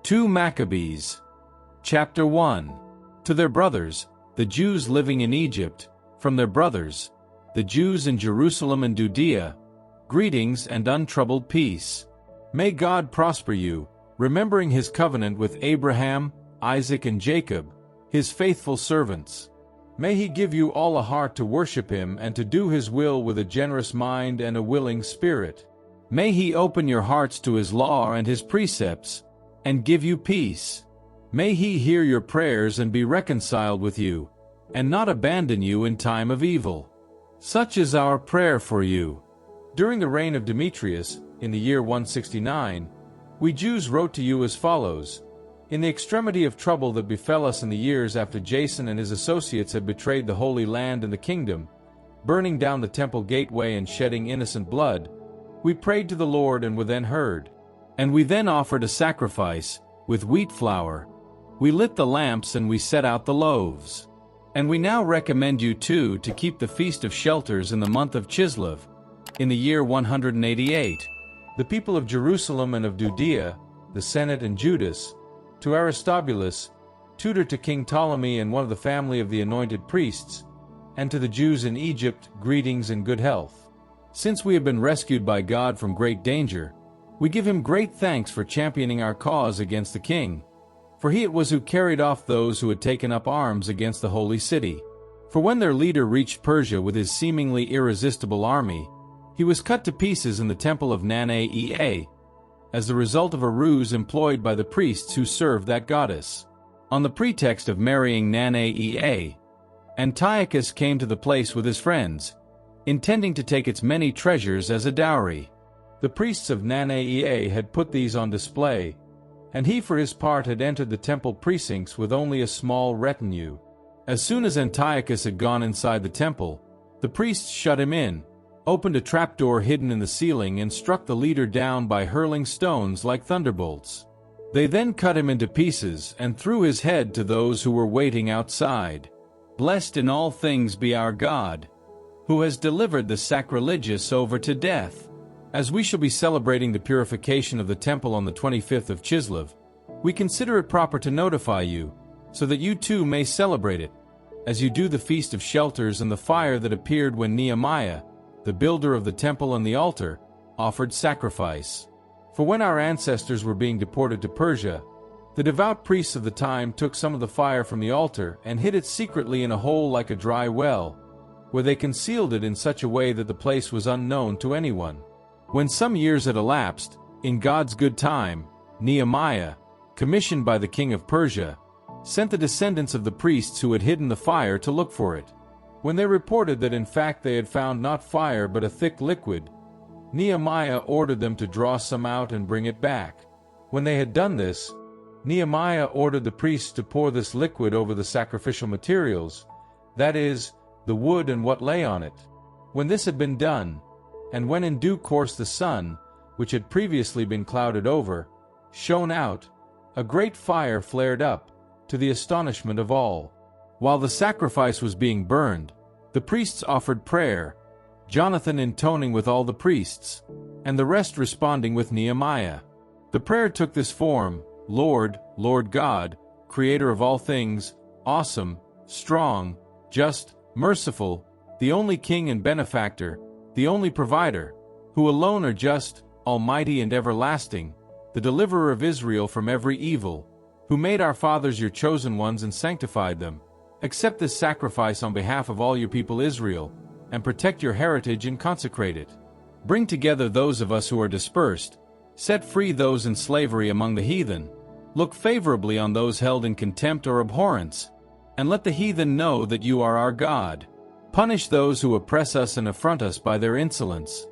2 Maccabees. Chapter 1. To their brothers, the Jews living in Egypt, from their brothers, the Jews in Jerusalem and Judea, greetings and untroubled peace. May God prosper you, remembering his covenant with Abraham, Isaac and Jacob, his faithful servants. May he give you all a heart to worship him and to do his will with a generous mind and a willing spirit. May he open your hearts to his law and his precepts, and give you peace. May he hear your prayers and be reconciled with you, and not abandon you in time of evil. Such is our prayer for you. During the reign of Demetrius, in the year 169, we Jews wrote to you as follows. In the extremity of trouble that befell us in the years after Jason and his associates had betrayed the Holy Land and the kingdom, burning down the temple gateway and shedding innocent blood, we prayed to the Lord and were then heard. And we then offered a sacrifice, with wheat flour. We lit the lamps and we set out the loaves. And we now recommend you too to keep the Feast of Shelters in the month of Chislev, in the year 188. The people of Jerusalem and of Judea, the Senate and Judas, to Aristobulus, tutor to King Ptolemy and one of the family of the anointed priests, and to the Jews in Egypt, greetings and good health. Since we have been rescued by God from great danger, we give him great thanks for championing our cause against the king. For he it was who carried off those who had taken up arms against the holy city. For when their leader reached Persia with his seemingly irresistible army, he was cut to pieces in the temple of Nana-Ea, as the result of a ruse employed by the priests who served that goddess. On the pretext of marrying Nana-Ea, Antiochus came to the place with his friends, intending to take its many treasures as a dowry. The priests of Nana-Ea had put these on display, and he for his part had entered the temple precincts with only a small retinue. As soon as Antiochus had gone inside the temple, the priests shut him in, opened a trapdoor hidden in the ceiling and struck the leader down by hurling stones like thunderbolts. They then cut him into pieces and threw his head to those who were waiting outside. Blessed in all things be our God, who has delivered the sacrilegious over to death. As we shall be celebrating the purification of the temple on the 25th of Chislev, we consider it proper to notify you, so that you too may celebrate it, as you do the Feast of Shelters and the fire that appeared when Nehemiah, the builder of the temple and the altar, offered sacrifice. For when our ancestors were being deported to Persia, the devout priests of the time took some of the fire from the altar and hid it secretly in a hole like a dry well, where they concealed it in such a way that the place was unknown to anyone. When some years had elapsed, in God's good time, Nehemiah, commissioned by the king of Persia, sent the descendants of the priests who had hidden the fire to look for it. When they reported that in fact they had found not fire but a thick liquid, Nehemiah ordered them to draw some out and bring it back. When they had done this, Nehemiah ordered the priests to pour this liquid over the sacrificial materials, that is, the wood and what lay on it. When this had been done, and when in due course the sun, which had previously been clouded over, shone out, a great fire flared up, to the astonishment of all. While the sacrifice was being burned, the priests offered prayer, Jonathan intoning with all the priests, and the rest responding with Nehemiah. The prayer took this form: Lord, Lord God, Creator of all things, awesome, strong, just, merciful, the only King and benefactor, the only provider, who alone are just, almighty and everlasting, the deliverer of Israel from every evil, who made our fathers your chosen ones and sanctified them. Accept this sacrifice on behalf of all your people Israel, and protect your heritage and consecrate it. Bring together those of us who are dispersed, set free those in slavery among the heathen, look favorably on those held in contempt or abhorrence, and let the heathen know that you are our God. Punish those who oppress us and affront us by their insolence,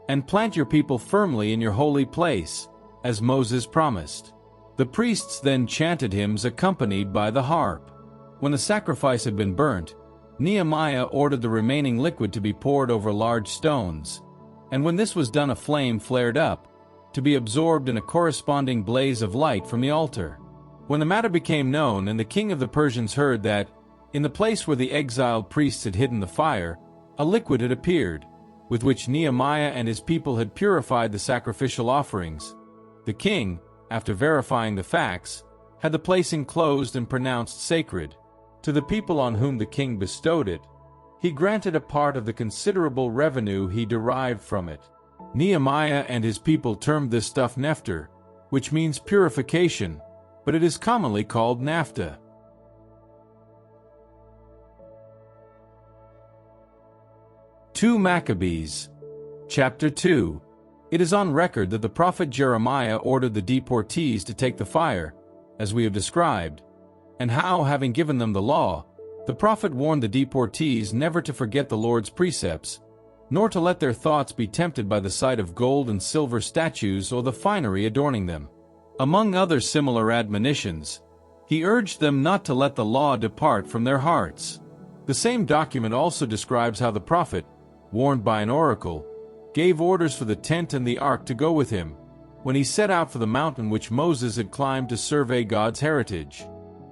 and plant your people firmly in your holy place, as Moses promised. The priests then chanted hymns accompanied by the harp. When the sacrifice had been burnt, Nehemiah ordered the remaining liquid to be poured over large stones, and when this was done a flame flared up, to be absorbed in a corresponding blaze of light from the altar. When the matter became known and the king of the Persians heard that, in the place where the exiled priests had hidden the fire, a liquid had appeared, with which Nehemiah and his people had purified the sacrificial offerings, the king, after verifying the facts, had the place enclosed and pronounced sacred. To the people on whom the king bestowed it, he granted a part of the considerable revenue he derived from it. Nehemiah and his people termed this stuff nephther, which means purification, but it is commonly called naphtha. 2 Maccabees, Chapter 2. It is on record that the prophet Jeremiah ordered the deportees to take the fire, as we have described, and how, having given them the law, the prophet warned the deportees never to forget the Lord's precepts, nor to let their thoughts be tempted by the sight of gold and silver statues or the finery adorning them. Among other similar admonitions, he urged them not to let the law depart from their hearts. The same document also describes how the prophet, warned by an oracle, gave orders for the tent and the ark to go with him, when he set out for the mountain which Moses had climbed to survey God's heritage.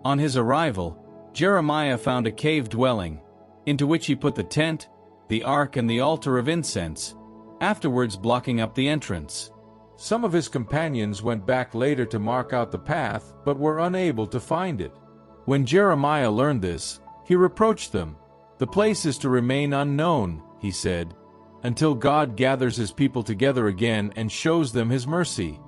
On his arrival, Jeremiah found a cave dwelling, into which he put the tent, the ark and the altar of incense, afterwards blocking up the entrance. Some of his companions went back later to mark out the path, but were unable to find it. When Jeremiah learned this, he reproached them. "The place is to remain unknown," he said, "until God gathers his people together again and shows them his mercy.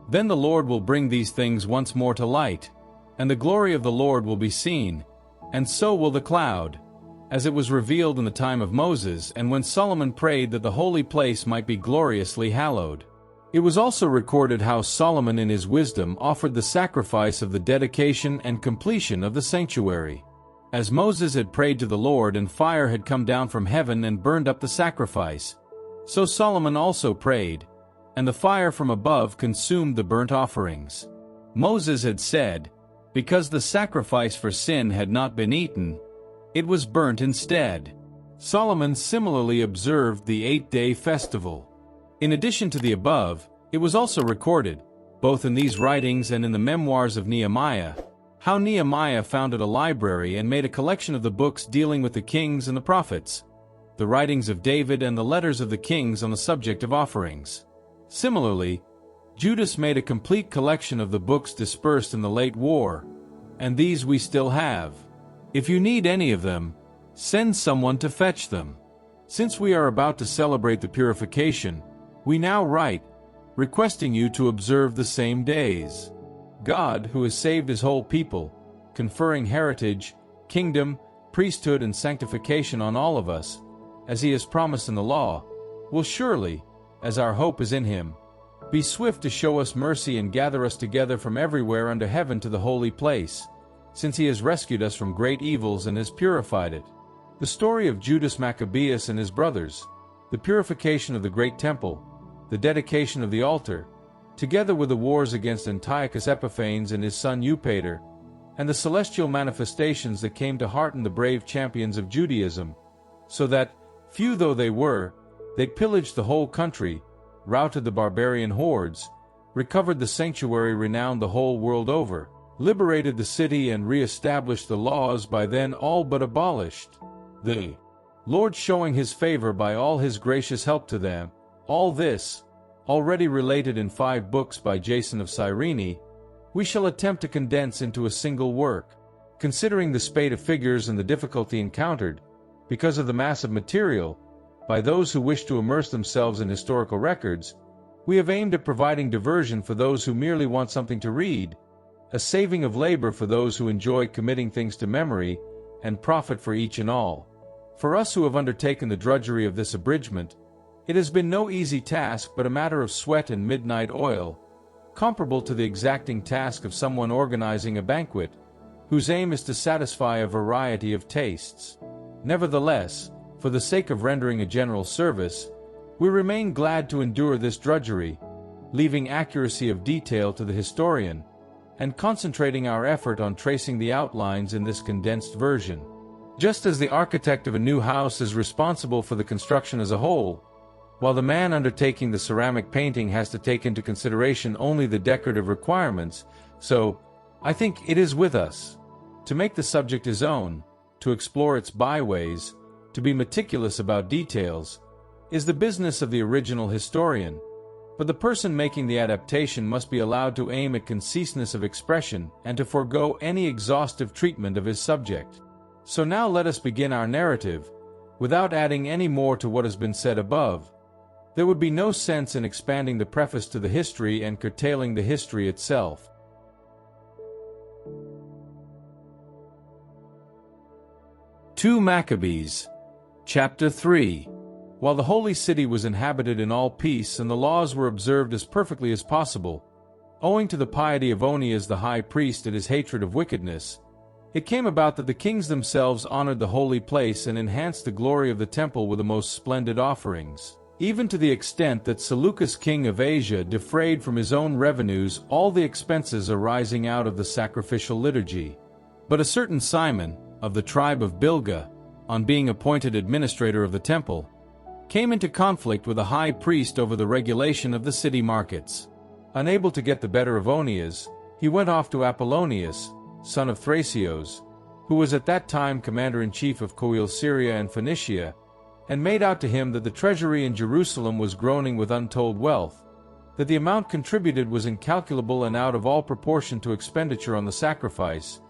Then the Lord will bring these things once more to light, and the glory of the Lord will be seen, and so will the cloud, as it was revealed in the time of Moses and when Solomon prayed that the holy place might be gloriously hallowed." It was also recorded how Solomon in his wisdom offered the sacrifice of the dedication and completion of the sanctuary. As Moses had prayed to the Lord and fire had come down from heaven and burned up the sacrifice, so Solomon also prayed, and the fire from above consumed the burnt offerings. Moses had said, because the sacrifice for sin had not been eaten, it was burnt instead. Solomon similarly observed the 8-day festival. In addition to the above, it was also recorded, both in these writings and in the memoirs of Nehemiah, how Nehemiah founded a library and made a collection of the books dealing with the kings and the prophets, the writings of David and the letters of the kings on the subject of offerings. Similarly, Judas made a complete collection of the books dispersed in the late war, and these we still have. If you need any of them, send someone to fetch them. Since we are about to celebrate the purification, we now write, requesting you to observe the same days. God, who has saved his whole people, conferring heritage, kingdom, priesthood, and sanctification on all of us, as he has promised in the law, will surely, as our hope is in him, be swift to show us mercy and gather us together from everywhere under heaven to the holy place, since he has rescued us from great evils and has purified it. The story of Judas Maccabeus and his brothers, the purification of the great temple, the dedication of the altar, together with the wars against Antiochus Epiphanes and his son Eupator, and the celestial manifestations that came to hearten the brave champions of Judaism, so that, few though they were, they pillaged the whole country, routed the barbarian hordes, recovered the sanctuary renowned the whole world over, liberated the city and re-established the laws by then all but abolished, the Lord showing his favor by all his gracious help to them. All this, already related in 5 books by Jason of Cyrene, we shall attempt to condense into a single work. Considering the spate of figures and the difficulty encountered, because of the mass of material, by those who wish to immerse themselves in historical records, we have aimed at providing diversion for those who merely want something to read, a saving of labor for those who enjoy committing things to memory, and profit for each and all. For us who have undertaken the drudgery of this abridgment, it has been no easy task but a matter of sweat and midnight oil, comparable to the exacting task of someone organizing a banquet, whose aim is to satisfy a variety of tastes. Nevertheless, for the sake of rendering a general service, we remain glad to endure this drudgery, leaving accuracy of detail to the historian, and concentrating our effort on tracing the outlines in this condensed version. Just as the architect of a new house is responsible for the construction as a whole, while the man undertaking the ceramic painting has to take into consideration only the decorative requirements, so, I think it is with us. To make the subject his own, to explore its byways, to be meticulous about details, is the business of the original historian, but the person making the adaptation must be allowed to aim at conciseness of expression and to forego any exhaustive treatment of his subject. So now let us begin our narrative, without adding any more to what has been said above. There would be no sense in expanding the preface to the history and curtailing the history itself. 2 Maccabees, Chapter 3. While the holy city was inhabited in all peace and the laws were observed as perfectly as possible, owing to the piety of Onias the high priest and his hatred of wickedness, it came about that the kings themselves honored the holy place and enhanced the glory of the temple with the most splendid offerings, even to the extent that Seleucus king of Asia defrayed from his own revenues all the expenses arising out of the sacrificial liturgy. But a certain Simon, of the tribe of Bíblia, on being appointed administrator of the temple, came into conflict with the high priest over the regulation of the city markets. Unable to get the better of Onias, he went off to Apollonius, son of Thracios, who was at that time commander-in-chief of Syria and Phoenicia, and made out to him that the treasury in Jerusalem was groaning with untold wealth, that the amount contributed was incalculable and out of all proportion to expenditure on the sacrifice,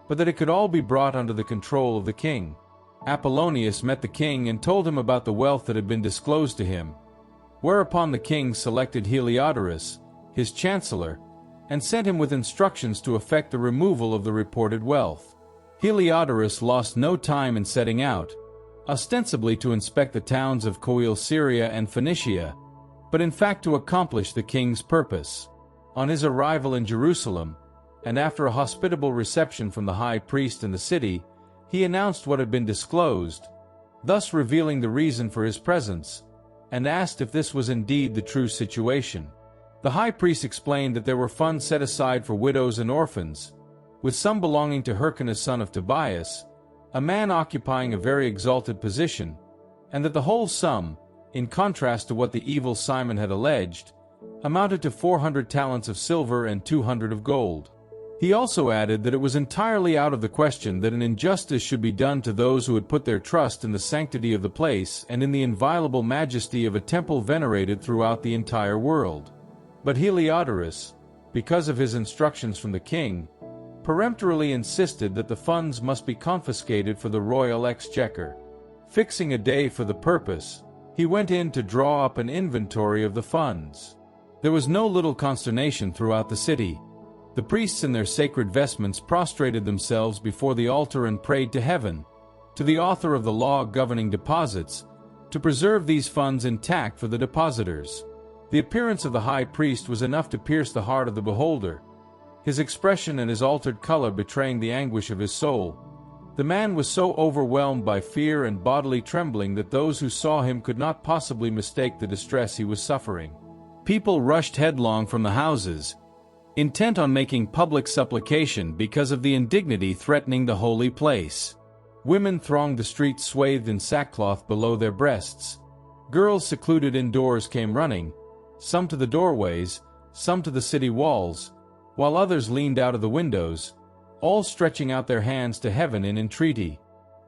but that it could all be brought under the control of the king. Apollonius met the king and told him about the wealth that had been disclosed to him, whereupon the king selected Heliodorus, his chancellor, and sent him with instructions to effect the removal of the reported wealth. Heliodorus lost no time in setting out, ostensibly to inspect the towns of Syria and Phoenicia, but in fact to accomplish the king's purpose. On his arrival in Jerusalem, and after a hospitable reception from the high priest in the city, he announced what had been disclosed, thus revealing the reason for his presence, and asked if this was indeed the true situation. The high priest explained that there were funds set aside for widows and orphans, with some belonging to Hyrcanus son of Tobias, a man occupying a very exalted position, and that the whole sum, in contrast to what the evil Simon had alleged, amounted to 400 talents of silver and 200 of gold. He also added that it was entirely out of the question that an injustice should be done to those who had put their trust in the sanctity of the place and in the inviolable majesty of a temple venerated throughout the entire world. But Heliodorus, because of his instructions from the king, peremptorily insisted that the funds must be confiscated for the royal exchequer. Fixing a day for the purpose, he went in to draw up an inventory of the funds. There was no little consternation throughout the city. The priests in their sacred vestments prostrated themselves before the altar and prayed to heaven, to the author of the law governing deposits, to preserve these funds intact for the depositors. The appearance of the high priest was enough to pierce the heart of the beholder, his expression and his altered color betraying the anguish of his soul. The man was so overwhelmed by fear and bodily trembling that those who saw him could not possibly mistake the distress he was suffering. People rushed headlong from the houses, intent on making public supplication because of the indignity threatening the holy place. Women thronged the streets swathed in sackcloth below their breasts. Girls secluded indoors came running, some to the doorways, some to the city walls, while others leaned out of the windows, all stretching out their hands to heaven in entreaty.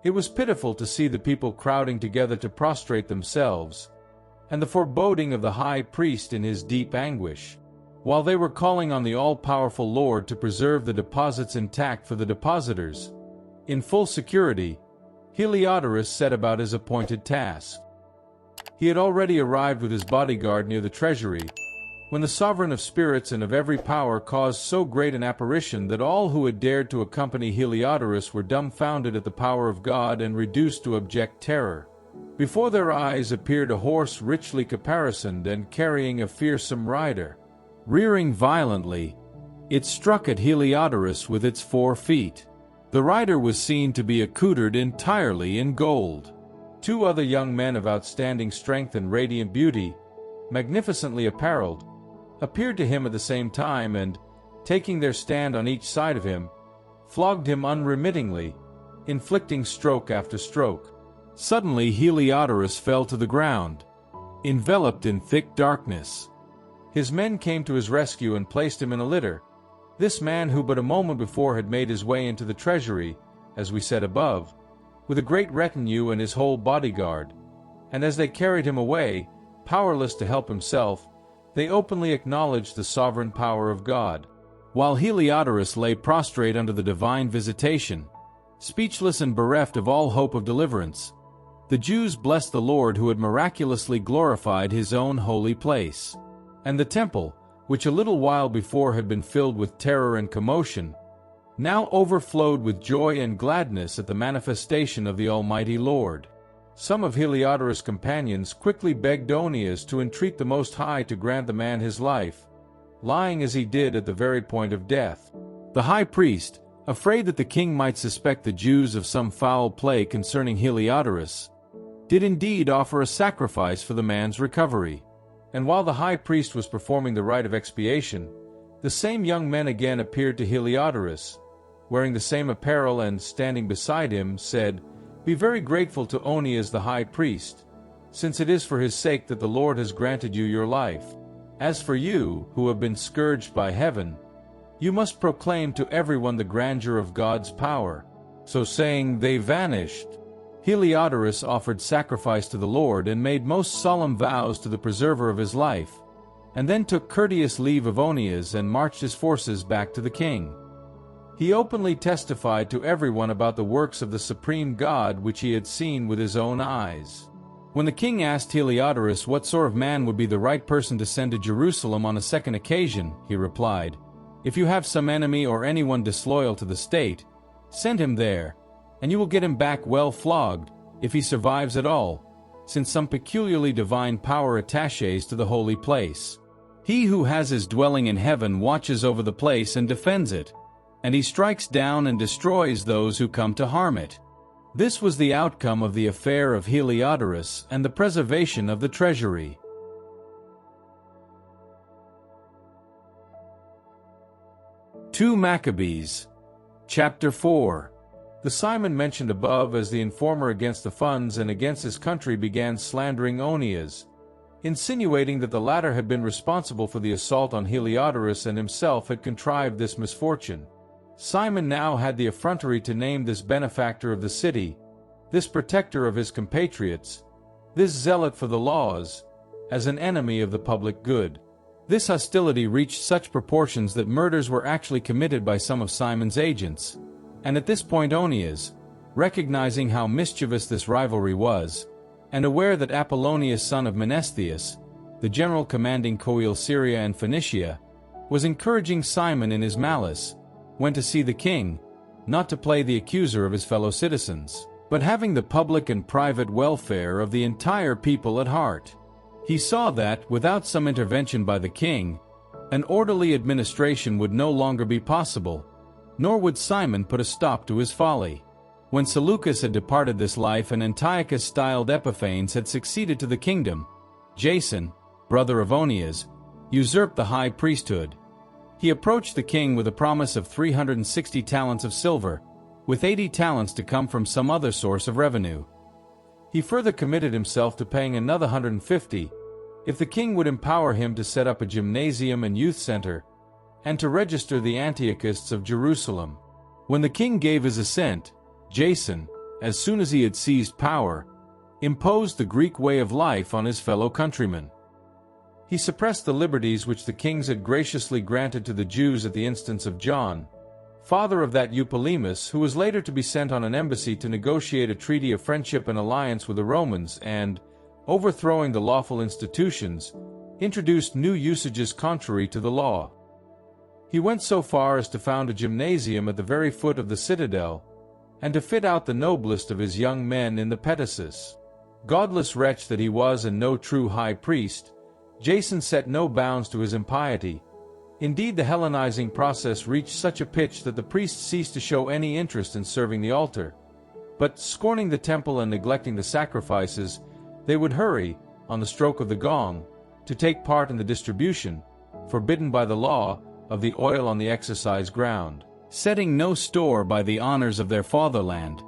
It was pitiful to see the people crowding together to prostrate themselves, and the foreboding of the high priest in his deep anguish. While they were calling on the all-powerful Lord to preserve the deposits intact for the depositors, in full security, Heliodorus set about his appointed task. He had already arrived with his bodyguard near the treasury, when the sovereign of spirits and of every power caused so great an apparition that all who had dared to accompany Heliodorus were dumbfounded at the power of God and reduced to abject terror. Before their eyes appeared a horse richly caparisoned and carrying a fearsome rider. Rearing violently, it struck at Heliodorus with its 4 feet. The rider was seen to be accoutred entirely in gold. 2 other young men of outstanding strength and radiant beauty, magnificently apparelled, appeared to him at the same time and, taking their stand on each side of him, flogged him unremittingly, inflicting stroke after stroke. Suddenly Heliodorus fell to the ground, enveloped in thick darkness. His men came to his rescue and placed him in a litter. This man who but a moment before had made his way into the treasury, as we said above, with a great retinue and his whole bodyguard, and as they carried him away, powerless to help himself, They openly acknowledged the sovereign power of God. While Heliodorus lay prostrate under the divine visitation, speechless and bereft of all hope of deliverance, the Jews blessed the Lord who had miraculously glorified his own holy place. And the temple, which a little while before had been filled with terror and commotion, now overflowed with joy and gladness at the manifestation of the Almighty Lord. Some of Heliodorus' companions quickly begged Onias to entreat the Most High to grant the man his life, lying as he did at the very point of death. The high priest, afraid that the king might suspect the Jews of some foul play concerning Heliodorus, did indeed offer a sacrifice for the man's recovery. And while the high priest was performing the rite of expiation, the same young men again appeared to Heliodorus, wearing the same apparel, and standing beside him, said, "Be very grateful to Onias the high priest, since it is for his sake that the Lord has granted you your life. As for you, who have been scourged by heaven, you must proclaim to everyone the grandeur of God's power." So saying, they vanished. Heliodorus offered sacrifice to the Lord and made most solemn vows to the preserver of his life, and then took courteous leave of Onias and marched his forces back to the king. He openly testified to everyone about the works of the supreme God which he had seen with his own eyes. When the king asked Heliodorus what sort of man would be the right person to send to Jerusalem on a second occasion, he replied, "If you have some enemy or anyone disloyal to the state, send him there, and you will get him back well flogged, if he survives at all, since some peculiarly divine power attaches to the holy place. He who has his dwelling in heaven watches over the place and defends it, and he strikes down and destroys those who come to harm it." This was the outcome of the affair of Heliodorus and the preservation of the treasury. 2 Maccabees, chapter 4. The Simon mentioned above as the informer against the funds and against his country began slandering Onias, insinuating that the latter had been responsible for the assault on Heliodorus and himself had contrived this misfortune. Simon now had the effrontery to name this benefactor of the city, this protector of his compatriots, this zealot for the laws, as an enemy of the public good. This hostility reached such proportions that murders were actually committed by some of Simon's agents, and at this point Onias, recognizing how mischievous this rivalry was, and aware that Apollonius son of Menestheus, the general commanding Coele Syria and Phoenicia, was encouraging Simon in his malice, went to see the king, not to play the accuser of his fellow citizens, but having the public and private welfare of the entire people at heart. He saw that, without some intervention by the king, an orderly administration would no longer be possible, nor would Simon put a stop to his folly. When Seleucus had departed this life and Antiochus styled Epiphanes had succeeded to the kingdom, Jason, brother of Onias, usurped the high priesthood. He approached the king with a promise of 360 talents of silver, with 80 talents to come from some other source of revenue. He further committed himself to paying another 150 if the king would empower him to set up a gymnasium and youth center, and to register the Antiochists of Jerusalem. When the king gave his assent, Jason, as soon as he had seized power, imposed the Greek way of life on his fellow countrymen. He suppressed the liberties which the kings had graciously granted to the Jews at the instance of John, father of that Eupolemus who was later to be sent on an embassy to negotiate a treaty of friendship and alliance with the Romans and, overthrowing the lawful institutions, introduced new usages contrary to the law. He went so far as to found a gymnasium at the very foot of the citadel, and to fit out the noblest of his young men in the petasus. Godless wretch that he was and no true high priest, Jason set no bounds to his impiety. Indeed, the Hellenizing process reached such a pitch that the priests ceased to show any interest in serving the altar. But, scorning the temple and neglecting the sacrifices, they would hurry, on the stroke of the gong, to take part in the distribution, forbidden by the law, of the oil on the exercise ground. Setting no store by the honors of their fatherland,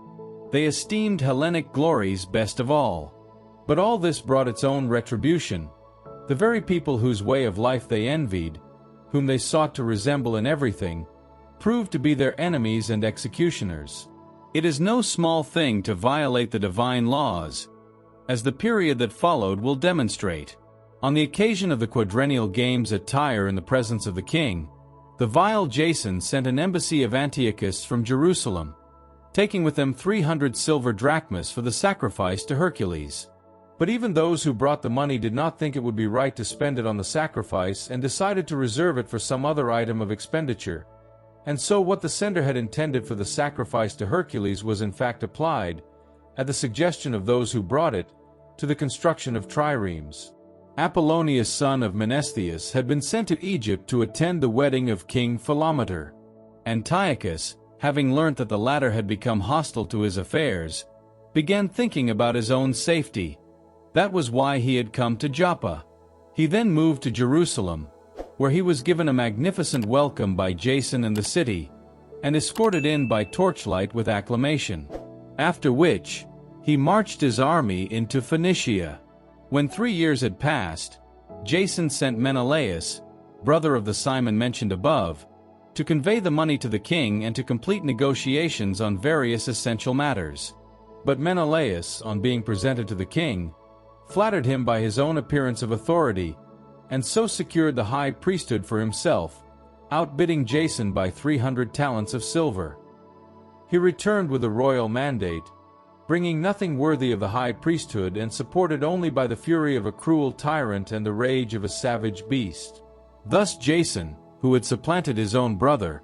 they esteemed Hellenic glories best of all. But all this brought its own retribution. The very people whose way of life they envied, whom they sought to resemble in everything, proved to be their enemies and executioners. It is no small thing to violate the divine laws, as the period that followed will demonstrate. On the occasion of the quadrennial games at Tyre in the presence of the king, the vile Jason sent an embassy of Antiochus from Jerusalem, taking with them 300 silver drachmas for the sacrifice to Hercules. But even those who brought the money did not think it would be right to spend it on the sacrifice and decided to reserve it for some other item of expenditure. And so what the sender had intended for the sacrifice to Hercules was in fact applied, at the suggestion of those who brought it, to the construction of triremes. Apollonius, son of Menestheus, had been sent to Egypt to attend the wedding of King Philometor. Antiochus, having learnt that the latter had become hostile to his affairs, began thinking about his own safety. That was why he had come to Joppa. He then moved to Jerusalem, where he was given a magnificent welcome by Jason and the city, and escorted in by torchlight with acclamation. After which, he marched his army into Phoenicia. When 3 years had passed, Jason sent Menelaus, brother of the Simon mentioned above, to convey the money to the king and to complete negotiations on various essential matters. But Menelaus, on being presented to the king, flattered him by his own appearance of authority, and so secured the high priesthood for himself, outbidding Jason by 300 talents of silver. He returned with a royal mandate, bringing nothing worthy of the high priesthood and supported only by the fury of a cruel tyrant and the rage of a savage beast. Thus Jason, who had supplanted his own brother,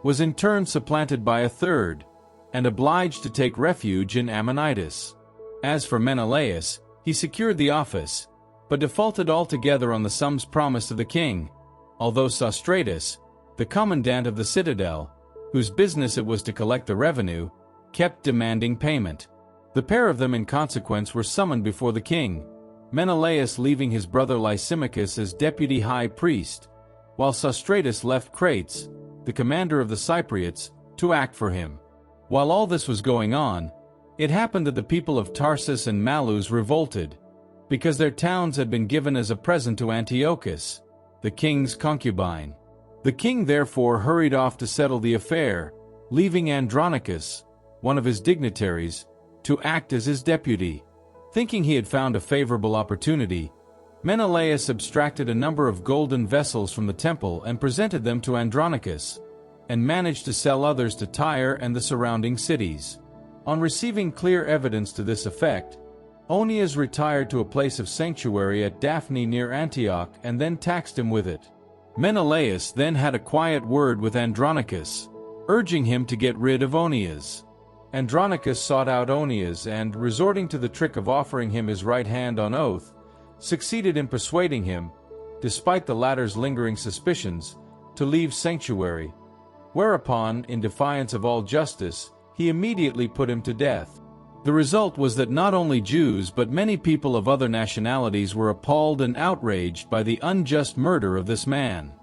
was in turn supplanted by a third, and obliged to take refuge in Ammonitis. As for Menelaus, he secured the office, but defaulted altogether on the sums promised to the king, although Sostratus, the commandant of the citadel, whose business it was to collect the revenue, kept demanding payment. The pair of them in consequence were summoned before the king, Menelaus leaving his brother Lysimachus as deputy high priest, while Sostratus left Crates, the commander of the Cypriots, to act for him. While all this was going on, it happened that the people of Tarsus and Malus revolted, because their towns had been given as a present to Antiochus, the king's concubine. The king therefore hurried off to settle the affair, leaving Andronicus, one of his dignitaries, to act as his deputy. Thinking he had found a favorable opportunity, Menelaus abstracted a number of golden vessels from the temple and presented them to Andronicus, and managed to sell others to Tyre and the surrounding cities. On receiving clear evidence to this effect, Onias retired to a place of sanctuary at Daphne near Antioch and then taxed him with it. Menelaus then had a quiet word with Andronicus, urging him to get rid of Onias. Andronicus sought out Onias and, resorting to the trick of offering him his right hand on oath, succeeded in persuading him, despite the latter's lingering suspicions, to leave sanctuary, whereupon, in defiance of all justice, he immediately put him to death. The result was that not only Jews but many people of other nationalities were appalled and outraged by the unjust murder of this man.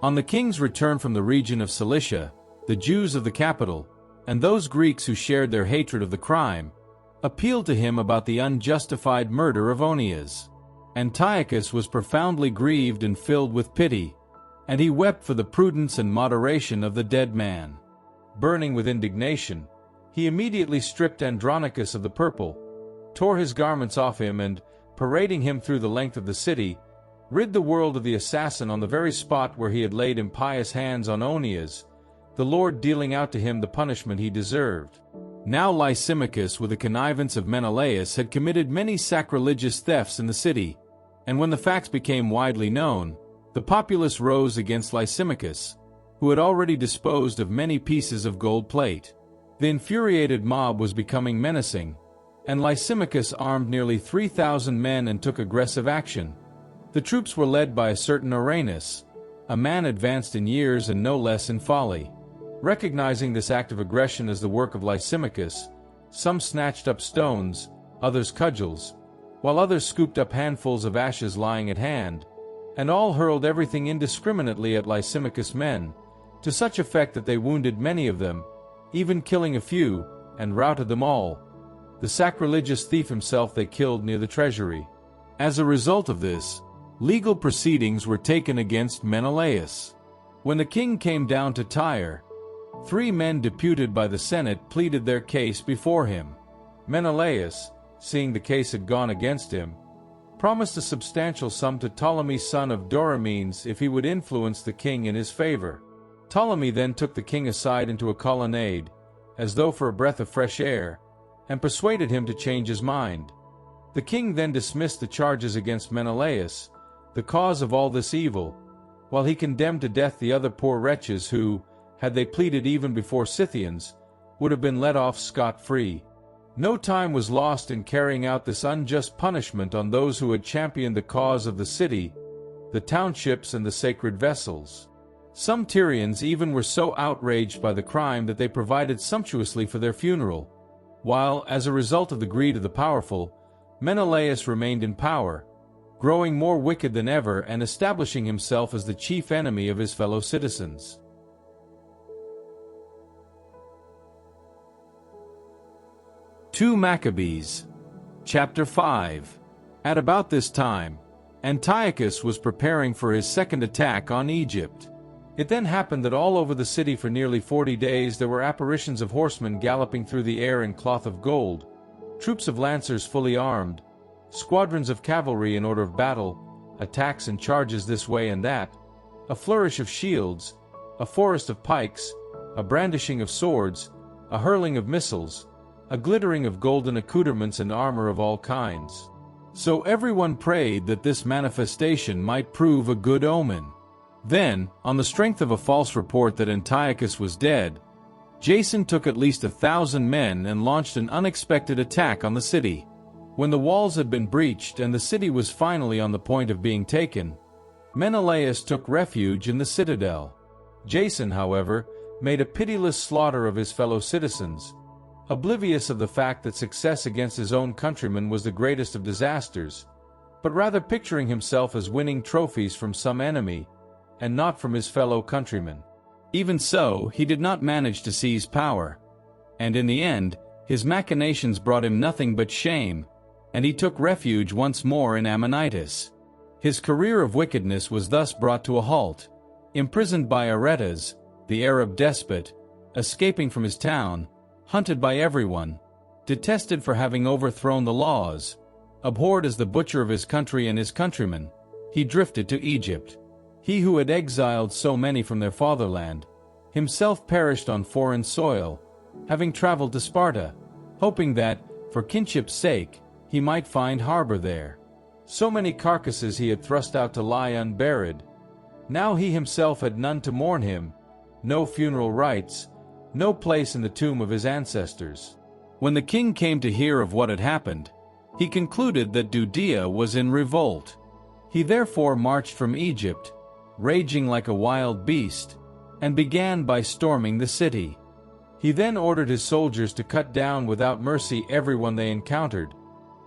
On the king's return from the region of Cilicia, the Jews of the capital, and those Greeks who shared their hatred of the crime, appealed to him about the unjustified murder of Onias. Antiochus was profoundly grieved and filled with pity, and he wept for the prudence and moderation of the dead man. Burning with indignation, he immediately stripped Andronicus of the purple, tore his garments off him and, parading him through the length of the city, rid the world of the assassin on the very spot where he had laid impious hands on Onias, the Lord dealing out to him the punishment he deserved. Now Lysimachus, with the connivance of Menelaus, had committed many sacrilegious thefts in the city, and when the facts became widely known, the populace rose against Lysimachus, who had already disposed of many pieces of gold plate. The infuriated mob was becoming menacing, and Lysimachus armed nearly 3,000 men and took aggressive action. The troops were led by a certain Oranus, a man advanced in years and no less in folly. Recognizing this act of aggression as the work of Lysimachus, some snatched up stones, others cudgels, while others scooped up handfuls of ashes lying at hand, and all hurled everything indiscriminately at Lysimachus' men, to such effect that they wounded many of them, even killing a few, and routed them all. The sacrilegious thief himself they killed near the treasury. As a result of this, legal proceedings were taken against Menelaus. When the king came down to Tyre, 3 men deputed by the Senate pleaded their case before him. Menelaus, seeing the case had gone against him, promised a substantial sum to Ptolemy son of Dorymenes if he would influence the king in his favor. Ptolemy then took the king aside into a colonnade, as though for a breath of fresh air, and persuaded him to change his mind. The king then dismissed the charges against Menelaus, the cause of all this evil, while he condemned to death the other poor wretches who, had they pleaded even before Scythians, would have been let off scot-free. No time was lost in carrying out this unjust punishment on those who had championed the cause of the city, the townships and the sacred vessels. Some Tyrians even were so outraged by the crime that they provided sumptuously for their funeral, while, as a result of the greed of the powerful, Menelaus remained in power, growing more wicked than ever and establishing himself as the chief enemy of his fellow citizens. 2 Maccabees, Chapter 5. At about this time, Antiochus was preparing for his second attack on Egypt. It then happened that all over the city for nearly 40 days there were apparitions of horsemen galloping through the air in cloth of gold, troops of lancers fully armed, squadrons of cavalry in order of battle, attacks and charges this way and that, a flourish of shields, a forest of pikes, a brandishing of swords, a hurling of missiles, a glittering of golden accoutrements and armor of all kinds. So everyone prayed that this manifestation might prove a good omen. Then, on the strength of a false report that Antiochus was dead, Jason took at least 1,000 men and launched an unexpected attack on the city. When the walls had been breached and the city was finally on the point of being taken, Menelaus took refuge in the citadel. Jason, however, made a pitiless slaughter of his fellow citizens, oblivious of the fact that success against his own countrymen was the greatest of disasters, but rather picturing himself as winning trophies from some enemy, and not from his fellow countrymen. Even so, he did not manage to seize power, and in the end, his machinations brought him nothing but shame, and he took refuge once more in Ammonitis. His career of wickedness was thus brought to a halt, imprisoned by Aretas, the Arab despot, escaping from his town, hunted by everyone, detested for having overthrown the laws, abhorred as the butcher of his country and his countrymen, he drifted to Egypt. He who had exiled so many from their fatherland, himself perished on foreign soil, having traveled to Sparta, hoping that, for kinship's sake, he might find harbor there. So many carcasses he had thrust out to lie unburied. Now he himself had none to mourn him, no funeral rites, no place in the tomb of his ancestors. When the king came to hear of what had happened, he concluded that Judea was in revolt. He therefore marched from Egypt, raging like a wild beast, and began by storming the city. He then ordered his soldiers to cut down without mercy everyone they encountered,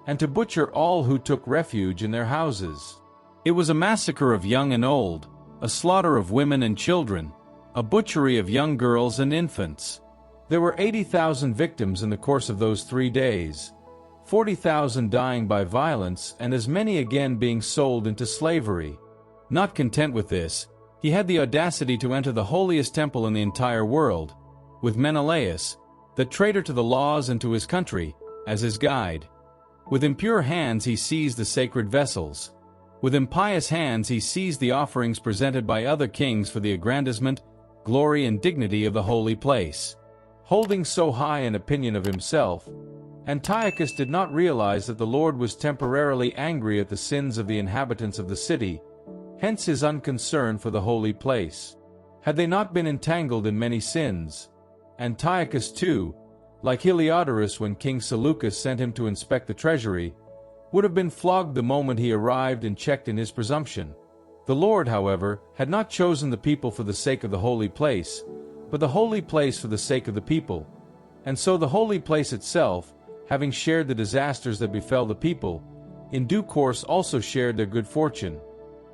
and to butcher all who took refuge in their houses. It was a massacre of young and old, a slaughter of women and children, a butchery of young girls and infants. There were 80,000 victims in the course of those 3 days, 40,000 dying by violence and as many again being sold into slavery. Not content with this, he had the audacity to enter the holiest temple in the entire world, with Menelaus, the traitor to the laws and to his country, as his guide. With impure hands he seized the sacred vessels. With impious hands he seized the offerings presented by other kings for the aggrandizement, glory and dignity of the holy place. Holding so high an opinion of himself, Antiochus did not realize that the Lord was temporarily angry at the sins of the inhabitants of the city, hence his unconcern for the holy place. Had they not been entangled in many sins, Antiochus too, like Heliodorus when King Seleucus sent him to inspect the treasury, would have been flogged the moment he arrived and checked in his presumption. The Lord, however, had not chosen the people for the sake of the holy place, but the holy place for the sake of the people. And so the holy place itself, having shared the disasters that befell the people, in due course also shared their good fortune,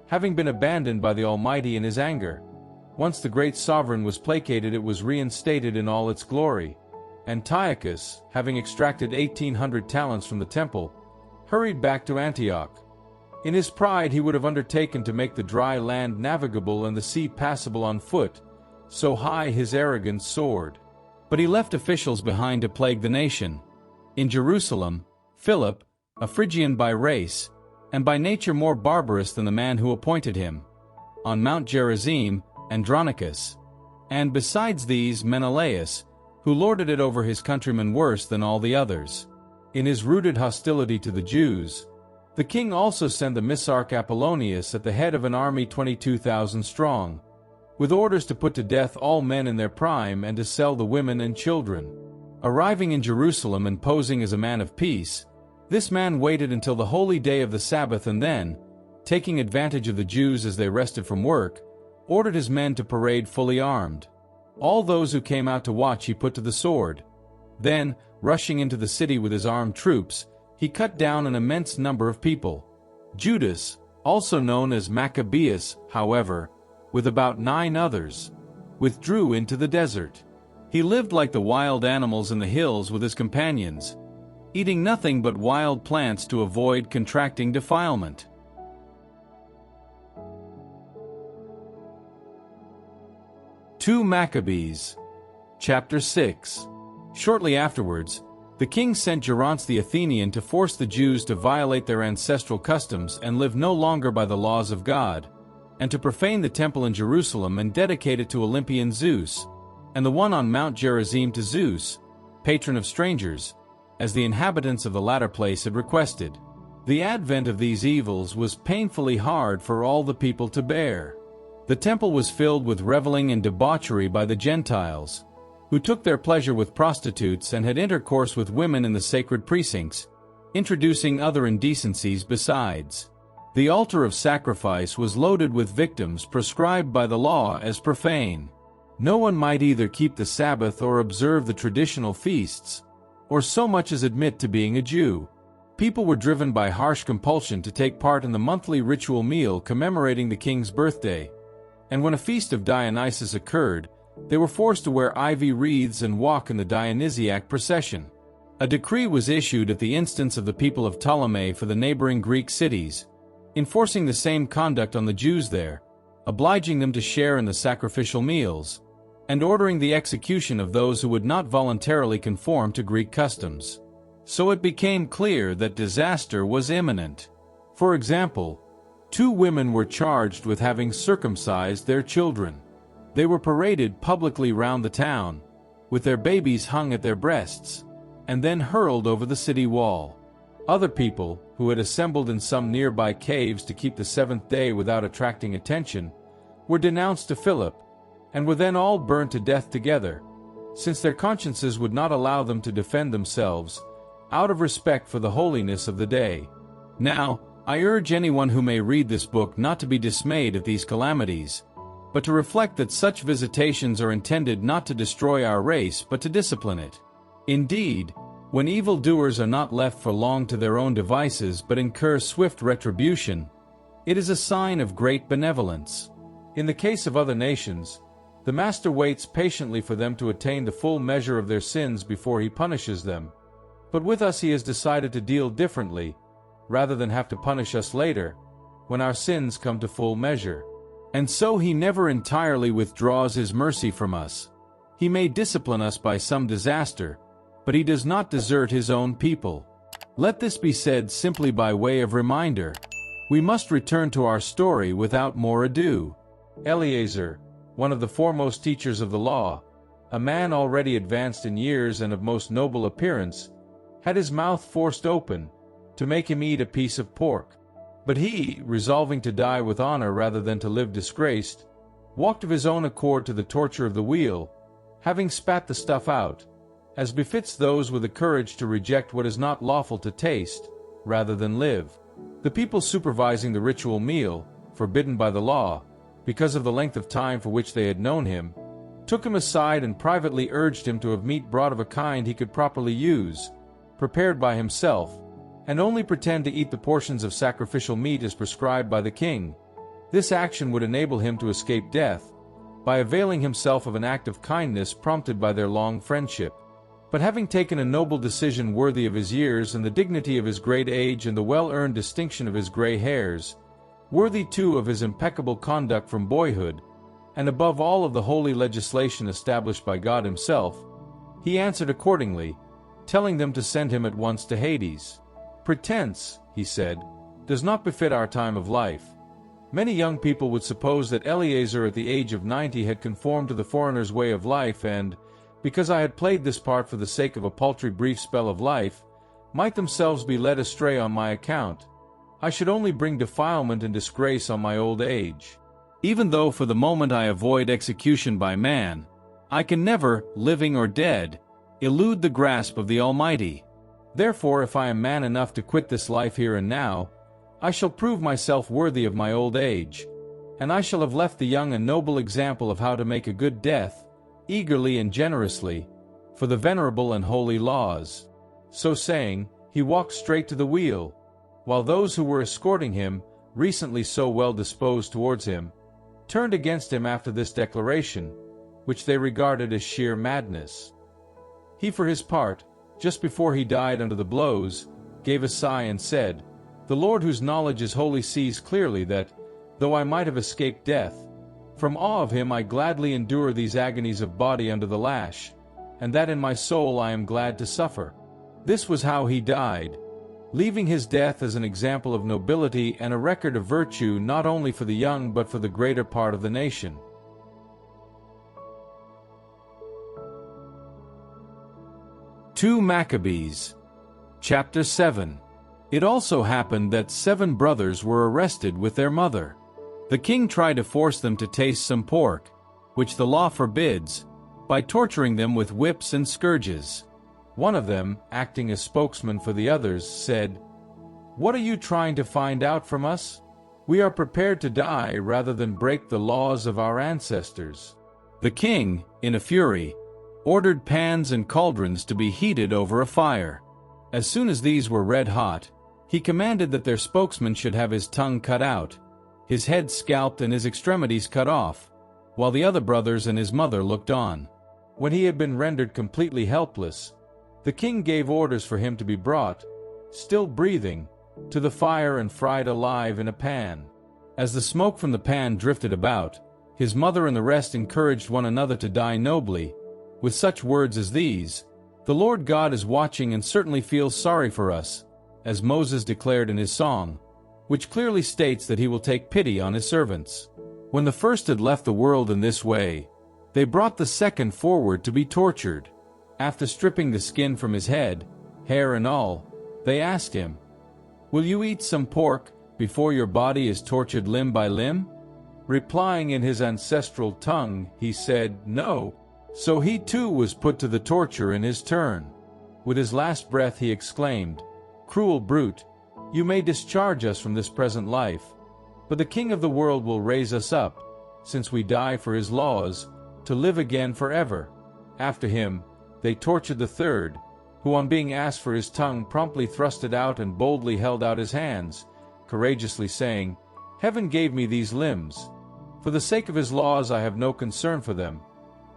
having been abandoned by the Almighty in his anger. Once the great sovereign was placated, it was reinstated in all its glory. Antiochus, having extracted 1,800 talents from the temple, hurried back to Antioch. In his pride he would have undertaken to make the dry land navigable and the sea passable on foot, so high his arrogance soared. But he left officials behind to plague the nation. In Jerusalem, Philip, a Phrygian by race, and by nature more barbarous than the man who appointed him. On Mount Gerizim, Andronicus, and besides these Menelaus, who lorded it over his countrymen worse than all the others. In his rooted hostility to the Jews, the king also sent the Misarch Apollonius at the head of an army 22,000 strong, with orders to put to death all men in their prime and to sell the women and children. Arriving in Jerusalem and posing as a man of peace, this man waited until the holy day of the Sabbath and then, taking advantage of the Jews as they rested from work, ordered his men to parade fully armed. All those who came out to watch he put to the sword. Then, rushing into the city with his armed troops, he cut down an immense number of people. Judas, also known as Maccabeus, however, with about 9 others, withdrew into the desert. He lived like the wild animals in the hills with his companions, eating nothing but wild plants to avoid contracting defilement. 2 Maccabees, chapter 6. Shortly afterwards, the king sent Geronte the Athenian to force the Jews to violate their ancestral customs and live no longer by the laws of God, and to profane the temple in Jerusalem and dedicate it to Olympian Zeus, and the one on Mount Gerizim to Zeus, patron of strangers, as the inhabitants of the latter place had requested. The advent of these evils was painfully hard for all the people to bear. The temple was filled with reveling and debauchery by the Gentiles, who took their pleasure with prostitutes and had intercourse with women in the sacred precincts, introducing other indecencies besides. The altar of sacrifice was loaded with victims prescribed by the law as profane. No one might either keep the Sabbath or observe the traditional feasts, or so much as admit to being a Jew. People were driven by harsh compulsion to take part in the monthly ritual meal commemorating the king's birthday, and when a feast of Dionysus occurred, they were forced to wear ivy wreaths and walk in the Dionysiac procession. A decree was issued at the instance of the people of Ptolemy for the neighboring Greek cities, enforcing the same conduct on the Jews there, obliging them to share in the sacrificial meals, and ordering the execution of those who would not voluntarily conform to Greek customs. So it became clear that disaster was imminent. For example, 2 women were charged with having circumcised their children. They were paraded publicly round the town, with their babies hung at their breasts, and then hurled over the city wall. Other people, who had assembled in some nearby caves to keep the 7th day without attracting attention, were denounced to Philip, and were then all burned to death together, since their consciences would not allow them to defend themselves, out of respect for the holiness of the day. Now, I urge anyone who may read this book not to be dismayed at these calamities, but to reflect that such visitations are intended not to destroy our race but to discipline it. Indeed, when evildoers are not left for long to their own devices but incur swift retribution, it is a sign of great benevolence. In the case of other nations, the Master waits patiently for them to attain the full measure of their sins before he punishes them. But with us he has decided to deal differently, rather than have to punish us later, when our sins come to full measure. And so he never entirely withdraws his mercy from us. He may discipline us by some disaster, but he does not desert his own people. Let this be said simply by way of reminder. We must return to our story without more ado. Eleazar, one of the foremost teachers of the law, a man already advanced in years and of most noble appearance, had his mouth forced open, to make him eat a piece of pork. But he, resolving to die with honor rather than to live disgraced, walked of his own accord to the torture of the wheel, having spat the stuff out, as befits those with the courage to reject what is not lawful to taste, rather than live. The people supervising the ritual meal, forbidden by the law, because of the length of time for which they had known him, took him aside and privately urged him to have meat brought of a kind he could properly use, prepared by himself, and only pretend to eat the portions of sacrificial meat as prescribed by the king. This action would enable him to escape death, by availing himself of an act of kindness prompted by their long friendship. But having taken a noble decision worthy of his years and the dignity of his great age and the well-earned distinction of his gray hairs, worthy too of his impeccable conduct from boyhood, and above all of the holy legislation established by God himself, he answered accordingly, telling them to send him at once to Hades. "Pretense," he said, does not befit our time of life. Many young people would suppose that Eleazar at the age of 90 had conformed to the foreigner's way of life and, because I had played this part for the sake of a paltry brief spell of life, might themselves be led astray on my account. I should only bring defilement and disgrace on my old age. Even though for the moment I avoid execution by man, I can never, living or dead, elude the grasp of the Almighty. Therefore, if I am man enough to quit this life here and now, I shall prove myself worthy of my old age, and I shall have left the young a noble example of how to make a good death, eagerly and generously, for the venerable and holy laws. So saying, he walked straight to the wheel, while those who were escorting him, recently so well disposed towards him, turned against him after this declaration, which they regarded as sheer madness. He for his part, just before he died under the blows, gave a sigh and said, "The Lord whose knowledge is holy sees clearly that, though I might have escaped death, from awe of him I gladly endure these agonies of body under the lash, and that in my soul I am glad to suffer." This was how he died, leaving his death as an example of nobility and a record of virtue not only for the young but for the greater part of the nation. 2 Maccabees, Chapter 7. It also happened that 7 brothers were arrested with their mother. The king tried to force them to taste some pork, which the law forbids, by torturing them with whips and scourges. One of them, acting as spokesman for the others, said, "What are you trying to find out from us? We are prepared to die rather than break the laws of our ancestors." The king, in a fury, ordered pans and cauldrons to be heated over a fire. As soon as these were red hot, he commanded that their spokesman should have his tongue cut out, his head scalped and his extremities cut off, while the other brothers and his mother looked on. When he had been rendered completely helpless, the king gave orders for him to be brought, still breathing, to the fire and fried alive in a pan. As the smoke from the pan drifted about, his mother and the rest encouraged one another to die nobly, with such words as these, "The Lord God is watching and certainly feels sorry for us," as Moses declared in his song, which clearly states that he will take pity on his servants. When the first had left the world in this way, they brought the second forward to be tortured. After stripping the skin from his head, hair and all, they asked him, "Will you eat some pork before your body is tortured limb by limb?" Replying in his ancestral tongue, he said, "No." So he too was put to the torture in his turn. With his last breath he exclaimed, "Cruel brute, you may discharge us from this present life, but the King of the world will raise us up, since we die for his laws, to live again forever." After him, they tortured the third, who on being asked for his tongue promptly thrust it out and boldly held out his hands, courageously saying, "Heaven gave me these limbs. For the sake of his laws I have no concern for them.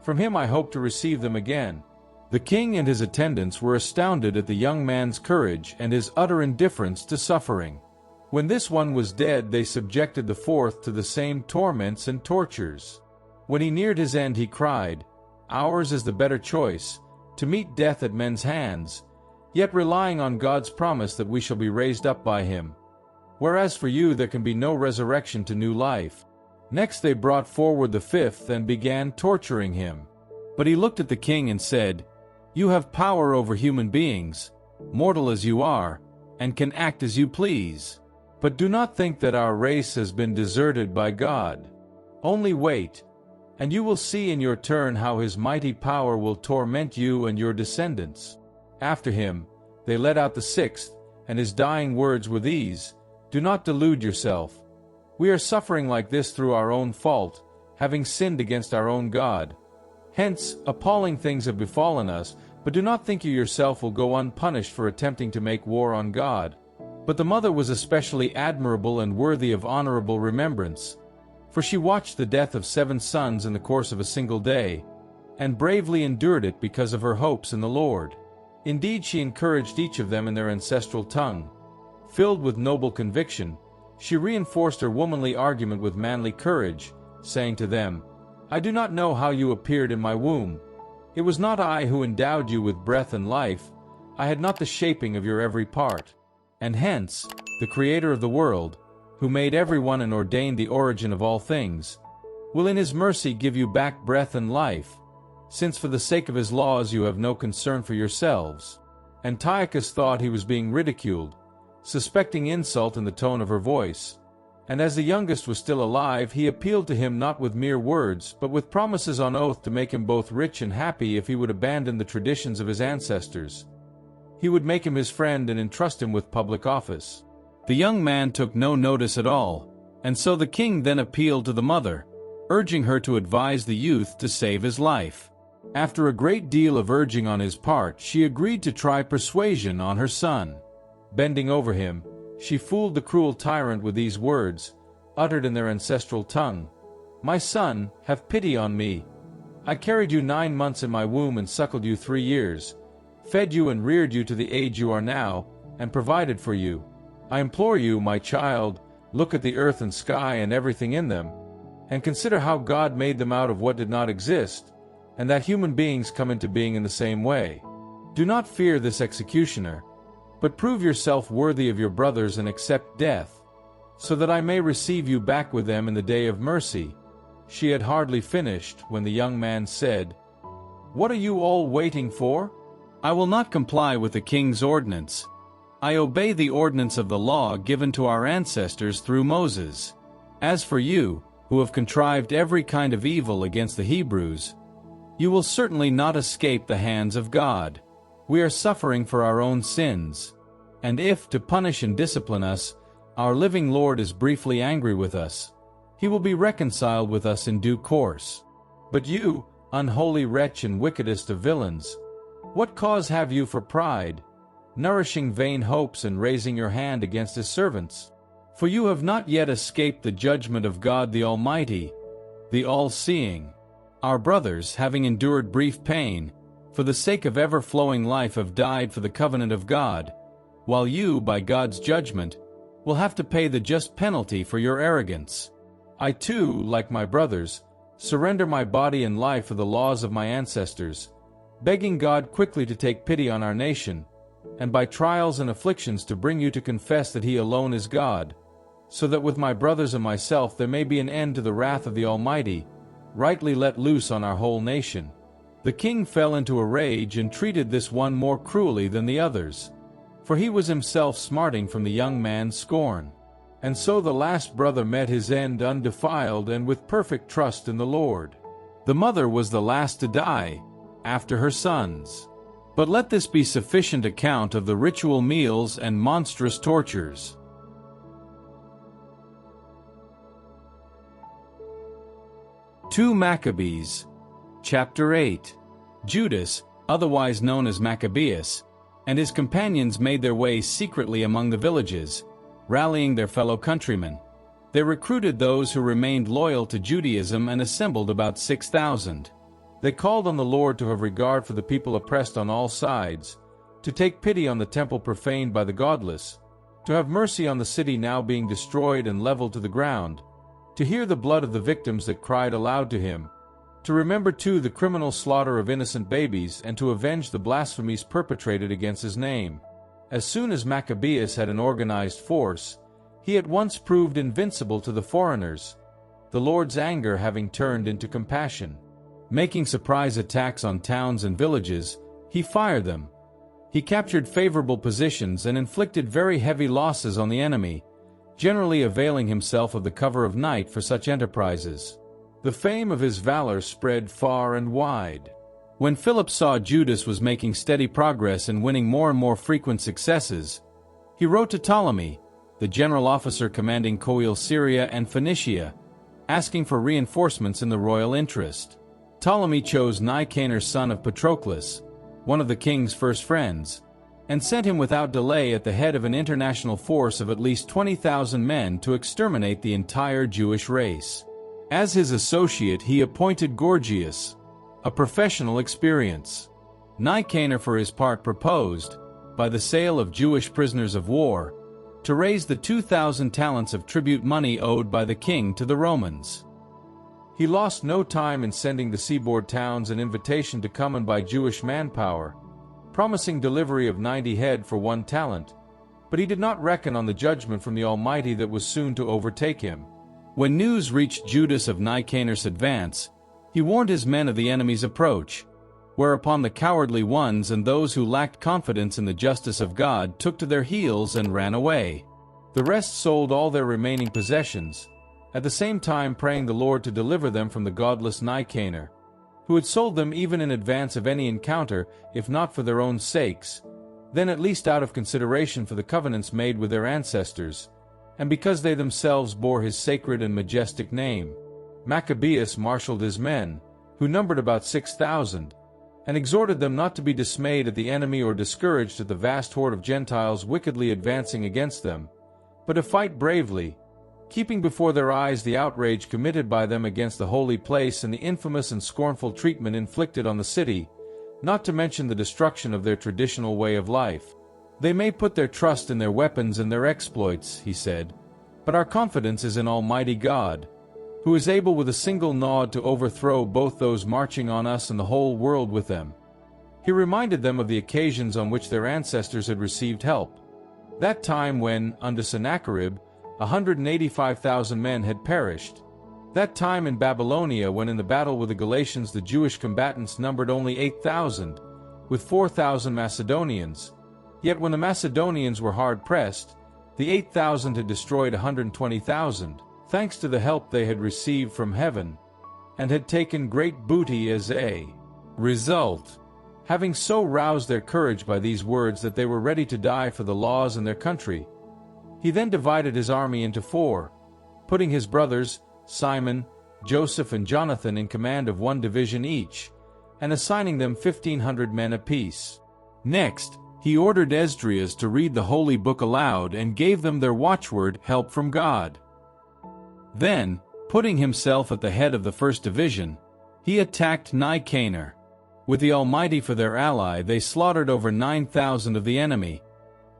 From him I hope to receive them again." The king and his attendants were astounded at the young man's courage and his utter indifference to suffering. When this one was dead, they subjected the fourth to the same torments and tortures. When he neared his end, he cried, "Ours is the better choice, to meet death at men's hands, yet relying on God's promise that we shall be raised up by him. Whereas for you there can be no resurrection to new life." Next they brought forward the fifth and began torturing him. But he looked at the king and said, "You have power over human beings, mortal as you are, and can act as you please. But do not think that our race has been deserted by God. Only wait, and you will see in your turn how his mighty power will torment you and your descendants." After him, they led out the sixth, and his dying words were these, "Do not delude yourself. We are suffering like this through our own fault, having sinned against our own God. Hence, appalling things have befallen us, but do not think you yourself will go unpunished for attempting to make war on God." But the mother was especially admirable and worthy of honorable remembrance, for she watched the death of 7 sons in the course of a single day, and bravely endured it because of her hopes in the Lord. Indeed, she encouraged each of them in their ancestral tongue. Filled with noble conviction, she reinforced her womanly argument with manly courage, saying to them, "I do not know how you appeared in my womb. It was not I who endowed you with breath and life. I had not the shaping of your every part. And hence, the creator of the world, who made everyone and ordained the origin of all things, will in his mercy give you back breath and life, since for the sake of his laws you have no concern for yourselves." Antiochus thought he was being ridiculed, suspecting insult in the tone of her voice, and as the youngest was still alive, he appealed to him not with mere words, but with promises on oath to make him both rich and happy if he would abandon the traditions of his ancestors. He would make him his friend and entrust him with public office. The young man took no notice at all, and so the king then appealed to the mother, urging her to advise the youth to save his life. After a great deal of urging on his part, she agreed to try persuasion on her son. Bending over him, she fooled the cruel tyrant with these words, uttered in their ancestral tongue: "My son, have pity on me. I carried you 9 months in my womb and suckled you 3 years, fed you and reared you to the age you are now, and provided for you. I implore you, my child, look at the earth and sky and everything in them, and consider how God made them out of what did not exist, and that human beings come into being in the same way. Do not fear this executioner, but prove yourself worthy of your brothers and accept death, so that I may receive you back with them in the day of mercy." She had hardly finished when the young man said, "What are you all waiting for? I will not comply with the king's ordinance. I obey the ordinance of the law given to our ancestors through Moses. As for you, who have contrived every kind of evil against the Hebrews, you will certainly not escape the hands of God. We are suffering for our own sins, and if, to punish and discipline us, our living Lord is briefly angry with us, he will be reconciled with us in due course. But you, unholy wretch and wickedest of villains, what cause have you for pride, nourishing vain hopes and raising your hand against his servants? For you have not yet escaped the judgment of God the Almighty, the All-Seeing. Our brothers, having endured brief pain, for the sake of ever-flowing life have died for the covenant of God, while you, by God's judgment, will have to pay the just penalty for your arrogance. I too, like my brothers, surrender my body and life for the laws of my ancestors, begging God quickly to take pity on our nation, and by trials and afflictions to bring you to confess that he alone is God, so that with my brothers and myself there may be an end to the wrath of the Almighty, rightly let loose on our whole nation." The king fell into a rage and treated this one more cruelly than the others, for he was himself smarting from the young man's scorn. And so the last brother met his end undefiled and with perfect trust in the Lord. The mother was the last to die, after her sons. But let this be sufficient account of the ritual meals and monstrous tortures. 2 Maccabees, Chapter 8. Judas, otherwise known as Maccabeus, and his companions made their way secretly among the villages, rallying their fellow countrymen. They recruited those who remained loyal to Judaism and assembled about 6,000. They called on the Lord to have regard for the people oppressed on all sides, to take pity on the temple profaned by the godless, to have mercy on the city now being destroyed and leveled to the ground, to hear the blood of the victims that cried aloud to him, to remember too the criminal slaughter of innocent babies, and to avenge the blasphemies perpetrated against his name. As soon as Maccabeus had an organized force, he at once proved invincible to the foreigners, the Lord's anger having turned into compassion. Making surprise attacks on towns and villages, he fired them. He captured favorable positions and inflicted very heavy losses on the enemy, generally availing himself of the cover of night for such enterprises. The fame of his valor spread far and wide. When Philip saw Judas was making steady progress and winning more and more frequent successes, he wrote to Ptolemy, the general officer commanding Coele Syria and Phoenicia, asking for reinforcements in the royal interest. Ptolemy chose Nicanor son of Patroclus, one of the king's first friends, and sent him without delay at the head of an international force of at least 20,000 men to exterminate the entire Jewish race. As his associate he appointed Gorgias, a professional experience. Nicanor for his part proposed, by the sale of Jewish prisoners of war, to raise the 2,000 talents of tribute money owed by the king to the Romans. He lost no time in sending the seaboard towns an invitation to come and buy Jewish manpower, promising delivery of 90 head for 1 talent, but he did not reckon on the judgment from the Almighty that was soon to overtake him. When news reached Judas of Nicanor's advance, he warned his men of the enemy's approach, whereupon the cowardly ones and those who lacked confidence in the justice of God took to their heels and ran away. The rest sold all their remaining possessions, at the same time praying the Lord to deliver them from the godless Nicanor, who had sold them even in advance of any encounter, if not for their own sakes, then at least out of consideration for the covenants made with their ancestors, and because they themselves bore his sacred and majestic name. Maccabeus marshaled his men, who numbered about 6,000, and exhorted them not to be dismayed at the enemy or discouraged at the vast horde of Gentiles wickedly advancing against them, but to fight bravely, keeping before their eyes the outrage committed by them against the holy place and the infamous and scornful treatment inflicted on the city, not to mention the destruction of their traditional way of life. They may put their trust in their weapons and their exploits, he said, but our confidence is in Almighty God, who is able with a single nod to overthrow both those marching on us and the whole world with them. He reminded them of the occasions on which their ancestors had received help. That time when, under Sennacherib, 185,000 men had perished. That time in Babylonia when in the battle with the Galatians the Jewish combatants numbered only 8,000, with 4,000 Macedonians. Yet when the Macedonians were hard-pressed, the 8,000 had destroyed 120,000, thanks to the help they had received from heaven, and had taken great booty as a result, having so roused their courage by these words that they were ready to die for the laws and their country. He then divided his army into 4, putting his brothers, Simon, Joseph and Jonathan in command of 1 division each, and assigning them 1,500 men apiece. Next, he ordered Esdras to read the holy book aloud and gave them their watchword, help from God. Then, putting himself at the head of the 1st division, he attacked Nicanor. With the Almighty for their ally, they slaughtered over 9,000 of the enemy,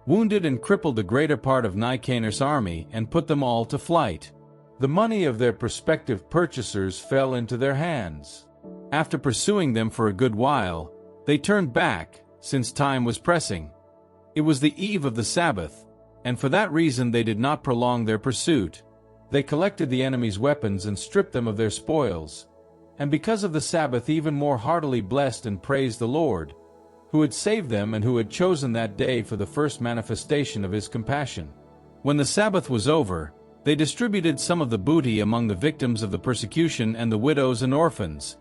wounded and crippled the greater part of Nicanor's army, and put them all to flight. The money of their prospective purchasers fell into their hands. After pursuing them for a good while, they turned back, since time was pressing. It was the eve of the Sabbath, and for that reason they did not prolong their pursuit. They collected the enemy's weapons and stripped them of their spoils, and because of the Sabbath even more heartily blessed and praised the Lord, who had saved them and who had chosen that day for the first manifestation of his compassion. When the Sabbath was over, they distributed some of the booty among the victims of the persecution and the widows and orphans.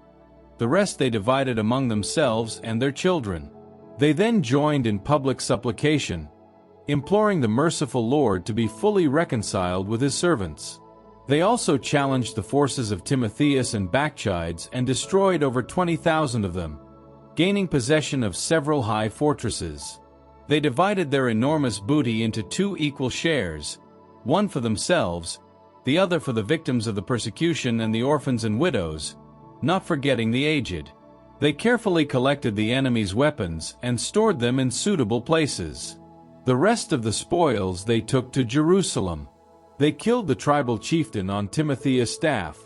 The rest they divided among themselves and their children. They then joined in public supplication, imploring the merciful Lord to be fully reconciled with his servants. They also challenged the forces of Timotheus and Bacchides and destroyed over 20,000 of them, gaining possession of several high fortresses. They divided their enormous booty into 2 equal shares, one for themselves, the other for the victims of the persecution and the orphans and widows, not forgetting the aged. They carefully collected the enemy's weapons and stored them in suitable places. The rest of the spoils they took to Jerusalem. They killed the tribal chieftain on Timotheus' staff,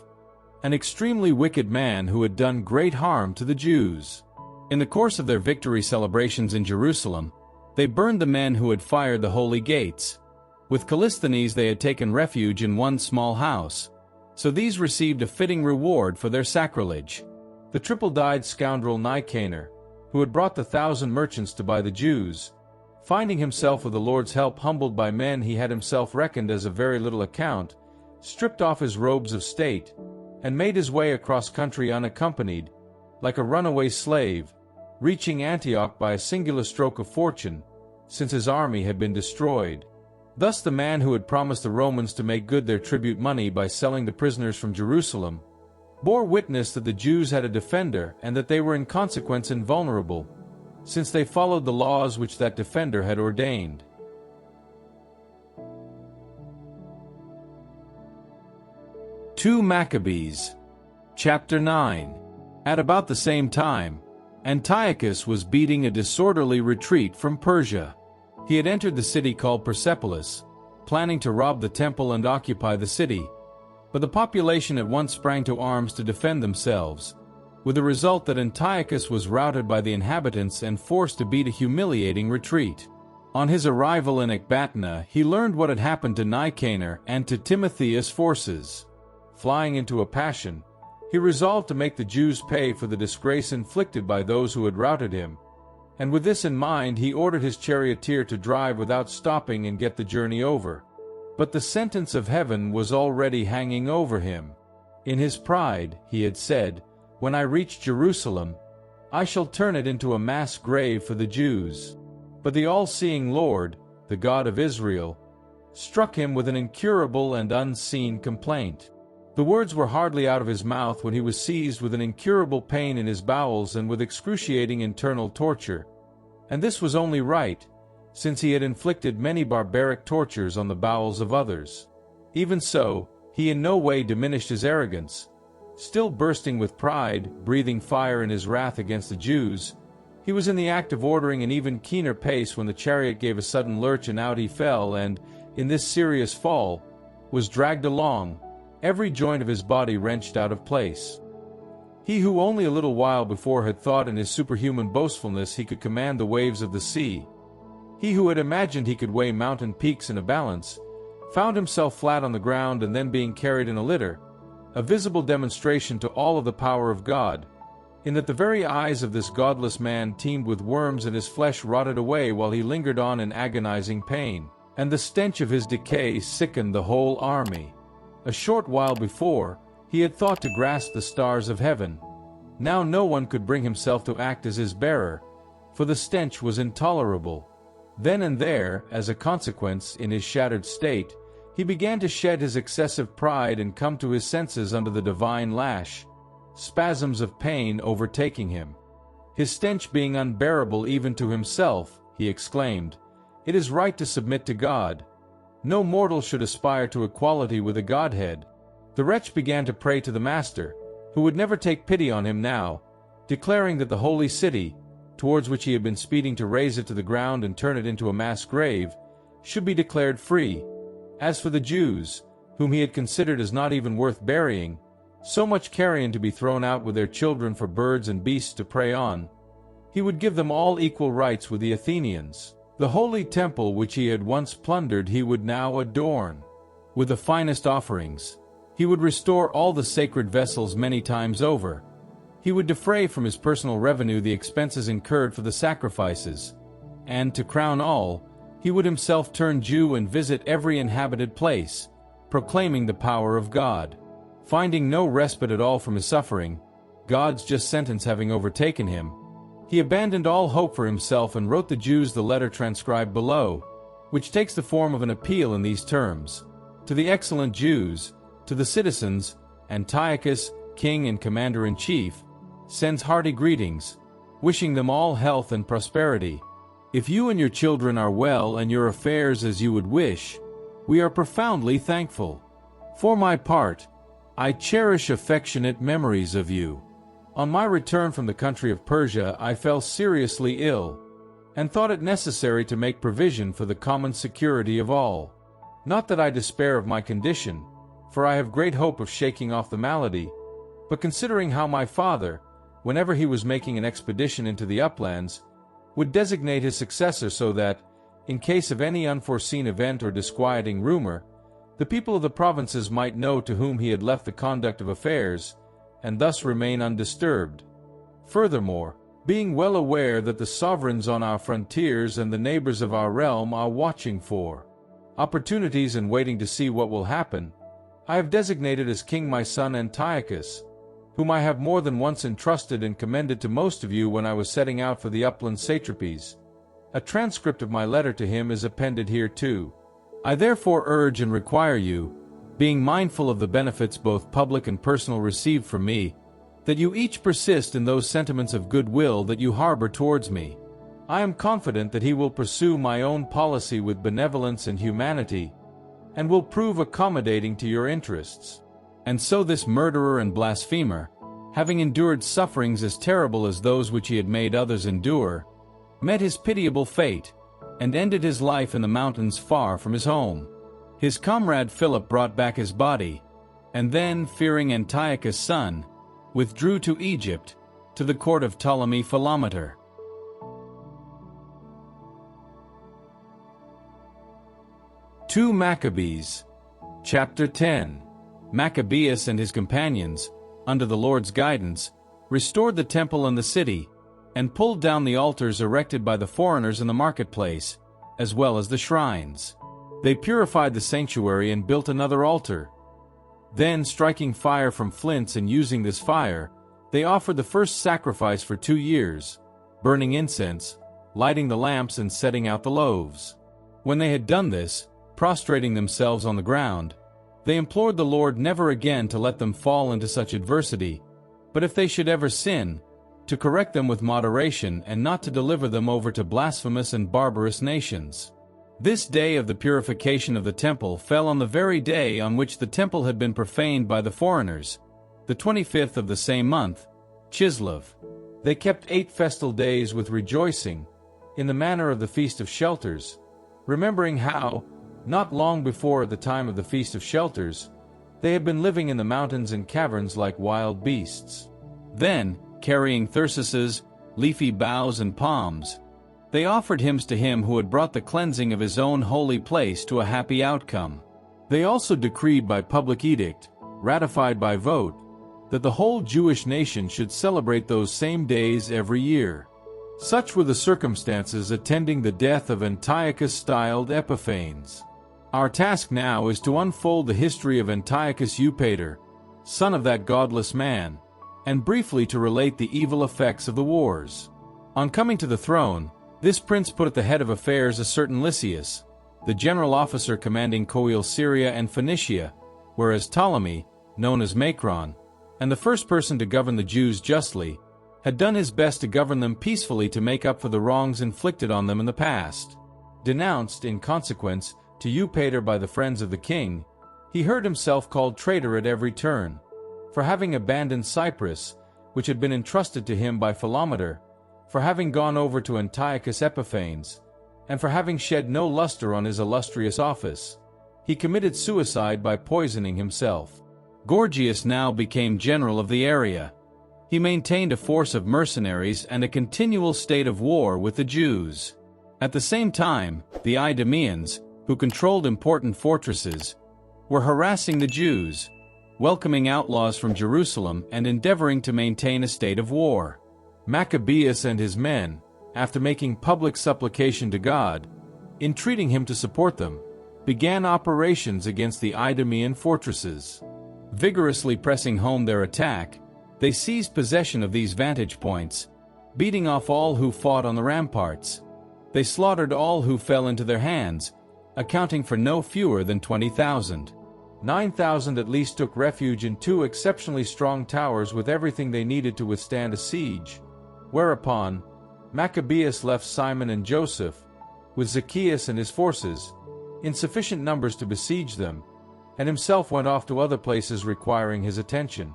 an extremely wicked man who had done great harm to the Jews. In the course of their victory celebrations in Jerusalem, they burned the men who had fired the holy gates. With Callisthenes they had taken refuge in one small house, so these received a fitting reward for their sacrilege. The triple-dyed scoundrel Nicanor, who had brought the 1,000 merchants to buy the Jews, finding himself with the Lord's help humbled by men he had himself reckoned as of very little account, stripped off his robes of state, and made his way across country unaccompanied, like a runaway slave, reaching Antioch by a singular stroke of fortune, since his army had been destroyed. Thus the man who had promised the Romans to make good their tribute money by selling the prisoners from Jerusalem, bore witness that the Jews had a defender and that they were in consequence invulnerable, since they followed the laws which that defender had ordained. 2 Maccabees, chapter 9. At about the same time, Antiochus was beating a disorderly retreat from Persia. He had entered the city called Persepolis, planning to rob the temple and occupy the city, but the population at once sprang to arms to defend themselves, with the result that Antiochus was routed by the inhabitants and forced to beat a humiliating retreat. On his arrival in Ecbatana, he learned what had happened to Nicanor and to Timotheus' forces. Flying into a passion, he resolved to make the Jews pay for the disgrace inflicted by those who had routed him, and with this in mind he ordered his charioteer to drive without stopping and get the journey over. But the sentence of heaven was already hanging over him. In his pride, he had said, "When I reach Jerusalem, I shall turn it into a mass grave for the Jews." But the all-seeing Lord, the God of Israel, struck him with an incurable and unseen complaint. The words were hardly out of his mouth when he was seized with an incurable pain in his bowels and with excruciating internal torture. And this was only right, since he had inflicted many barbaric tortures on the bowels of others. Even so, he in no way diminished his arrogance. Still bursting with pride, breathing fire in his wrath against the Jews, he was in the act of ordering an even keener pace when the chariot gave a sudden lurch and out he fell and, in this serious fall, was dragged along, every joint of his body wrenched out of place. He who only a little while before had thought in his superhuman boastfulness he could command the waves of the sea, he who had imagined he could weigh mountain peaks in a balance, found himself flat on the ground and then being carried in a litter, a visible demonstration to all of the power of God, in that the very eyes of this godless man teemed with worms and his flesh rotted away while he lingered on in agonizing pain, and the stench of his decay sickened the whole army. A short while before, he had thought to grasp the stars of heaven. Now no one could bring himself to act as his bearer, for the stench was intolerable. Then and there, as a consequence, in his shattered state, he began to shed his excessive pride and come to his senses under the divine lash, spasms of pain overtaking him. His stench being unbearable even to himself, he exclaimed, "It is right to submit to God. No mortal should aspire to equality with the Godhead." The wretch began to pray to the Master, who would never take pity on him now, declaring that the holy city, towards which he had been speeding to raze it to the ground and turn it into a mass grave, should be declared free. As for the Jews, whom he had considered as not even worth burying, so much carrion to be thrown out with their children for birds and beasts to prey on, he would give them all equal rights with the Athenians. The holy temple which he had once plundered he would now adorn with the finest offerings. He would restore all the sacred vessels many times over. He would defray from his personal revenue the expenses incurred for the sacrifices, and, to crown all, he would himself turn Jew and visit every inhabited place, proclaiming the power of God. Finding no respite at all from his suffering, God's just sentence having overtaken him, he abandoned all hope for himself and wrote the Jews the letter transcribed below, which takes the form of an appeal in these terms: "To the excellent Jews, to the citizens, Antiochus, king and commander-in-chief, sends hearty greetings, wishing them all health and prosperity. If you and your children are well and your affairs as you would wish, we are profoundly thankful. For my part, I cherish affectionate memories of you. On my return from the country of Persia, I fell seriously ill, and thought it necessary to make provision for the common security of all. Not that I despair of my condition, for I have great hope of shaking off the malady, but considering how my father, whenever he was making an expedition into the uplands, would designate his successor so that, in case of any unforeseen event or disquieting rumor, the people of the provinces might know to whom he had left the conduct of affairs, and thus remain undisturbed. Furthermore, being well aware that the sovereigns on our frontiers and the neighbors of our realm are watching for opportunities and waiting to see what will happen, I have designated as king my son Antiochus, whom I have more than once entrusted and commended to most of you when I was setting out for the upland satrapies. A transcript of my letter to him is appended here too. I therefore urge and require you, being mindful of the benefits both public and personal received from me, that you each persist in those sentiments of goodwill that you harbor towards me. I am confident that he will pursue my own policy with benevolence and humanity, and will prove accommodating to your interests. And so this murderer and blasphemer, having endured sufferings as terrible as those which he had made others endure, met his pitiable fate, and ended his life in the mountains far from his home. His comrade Philip brought back his body, and then, fearing Antiochus' son, withdrew to Egypt, to the court of Ptolemy Philometor. 2 Maccabees. Chapter 10. Maccabeus and his companions, under the Lord's guidance, restored the temple and the city, and pulled down the altars erected by the foreigners in the marketplace, as well as the shrines. They purified the sanctuary and built another altar. Then, striking fire from flints and using this fire, they offered the first sacrifice for 2 years, burning incense, lighting the lamps and setting out the loaves. When they had done this, prostrating themselves on the ground, they implored the Lord never again to let them fall into such adversity, but if they should ever sin, to correct them with moderation and not to deliver them over to blasphemous and barbarous nations. This day of the purification of the temple fell on the very day on which the temple had been profaned by the foreigners, the 25th of the same month, Chislev. They kept 8 festal days with rejoicing, in the manner of the Feast of Shelters, remembering how, not long before the time of the Feast of Shelters, they had been living in the mountains and caverns like wild beasts. Then, carrying thyrsuses, leafy boughs and palms, they offered hymns to him who had brought the cleansing of his own holy place to a happy outcome. They also decreed by public edict, ratified by vote, that the whole Jewish nation should celebrate those same days every year. Such were the circumstances attending the death of Antiochus IV Epiphanes. Our task now is to unfold the history of Antiochus Eupator, son of that godless man, and briefly to relate the evil effects of the wars. On coming to the throne, this prince put at the head of affairs a certain Lysias, the general officer commanding Coele Syria and Phoenicia, whereas Ptolemy, known as Macron, and the first person to govern the Jews justly, had done his best to govern them peacefully to make up for the wrongs inflicted on them in the past. Denounced, in consequence, to Eupator by the friends of the king, he heard himself called traitor at every turn, for having abandoned Cyprus, which had been entrusted to him by Philometor, for having gone over to Antiochus Epiphanes, and for having shed no luster on his illustrious office. He committed suicide by poisoning himself. Gorgias now became general of the area. He maintained a force of mercenaries and a continual state of war with the Jews. At the same time, the Idumeans, who controlled important fortresses, were harassing the Jews, welcoming outlaws from Jerusalem and endeavoring to maintain a state of war. Maccabeus and his men, after making public supplication to God, entreating him to support them, began operations against the Idumean fortresses. Vigorously pressing home their attack, they seized possession of these vantage points, beating off all who fought on the ramparts. They slaughtered all who fell into their hands, accounting for no fewer than 20,000. 9,000 at least took refuge in 2 exceptionally strong towers with everything they needed to withstand a siege. Whereupon, Maccabeus left Simon and Joseph, with Zacchaeus and his forces, in sufficient numbers to besiege them, and himself went off to other places requiring his attention.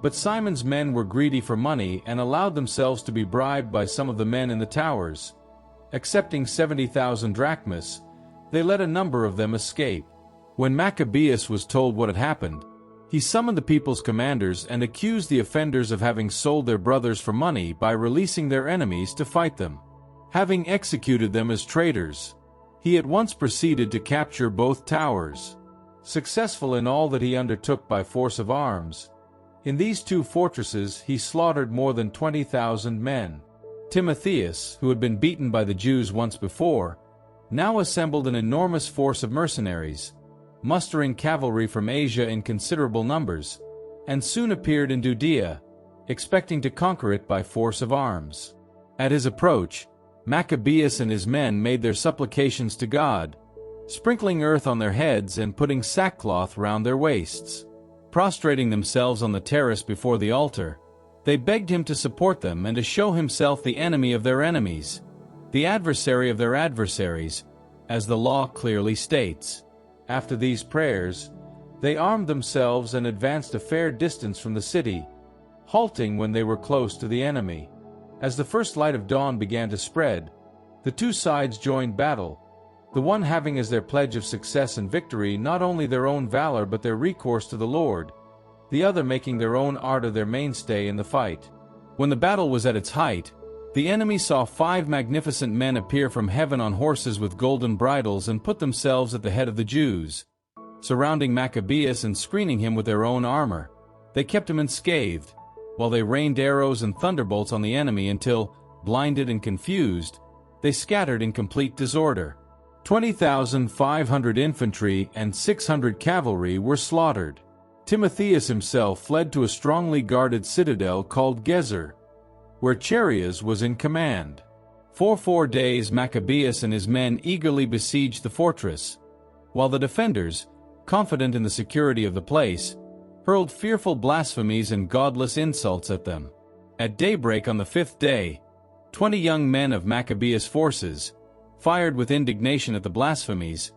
But Simon's men were greedy for money and allowed themselves to be bribed by some of the men in the towers. Accepting 70,000 drachmas, they let a number of them escape. When Maccabeus was told what had happened, he summoned the people's commanders and accused the offenders of having sold their brothers for money by releasing their enemies to fight them. Having executed them as traitors, he at once proceeded to capture both towers. Successful in all that he undertook by force of arms, in these 2 fortresses he slaughtered more than 20,000 men. Timotheus, who had been beaten by the Jews once before, now assembled an enormous force of mercenaries, mustering cavalry from Asia in considerable numbers, and soon appeared in Judea, expecting to conquer it by force of arms. At his approach, Maccabeus and his men made their supplications to God, sprinkling earth on their heads and putting sackcloth round their waists. Prostrating themselves on the terrace before the altar, they begged him to support them and to show himself the enemy of their enemies, the adversary of their adversaries, as the law clearly states. After these prayers, they armed themselves and advanced a fair distance from the city, halting when they were close to the enemy. As the first light of dawn began to spread, the 2 sides joined battle, the one having as their pledge of success and victory not only their own valor but their recourse to the Lord, the other making their own ardor their mainstay in the fight. When the battle was at its height, The enemy saw 5 magnificent men appear from heaven on horses with golden bridles and put themselves at the head of the Jews, surrounding Maccabeus and screening him with their own armor. They kept him unscathed, while they rained arrows and thunderbolts on the enemy until, blinded and confused, they scattered in complete disorder. 20,500 infantry and 600 cavalry were slaughtered. Timotheus himself fled to a strongly guarded citadel called Gezer, where Charias was in command. For 4 days Maccabeus and his men eagerly besieged the fortress, while the defenders, confident in the security of the place, hurled fearful blasphemies and godless insults at them. At daybreak on the 5th day, 20 young men of Maccabeus' forces, fired with indignation at the blasphemies,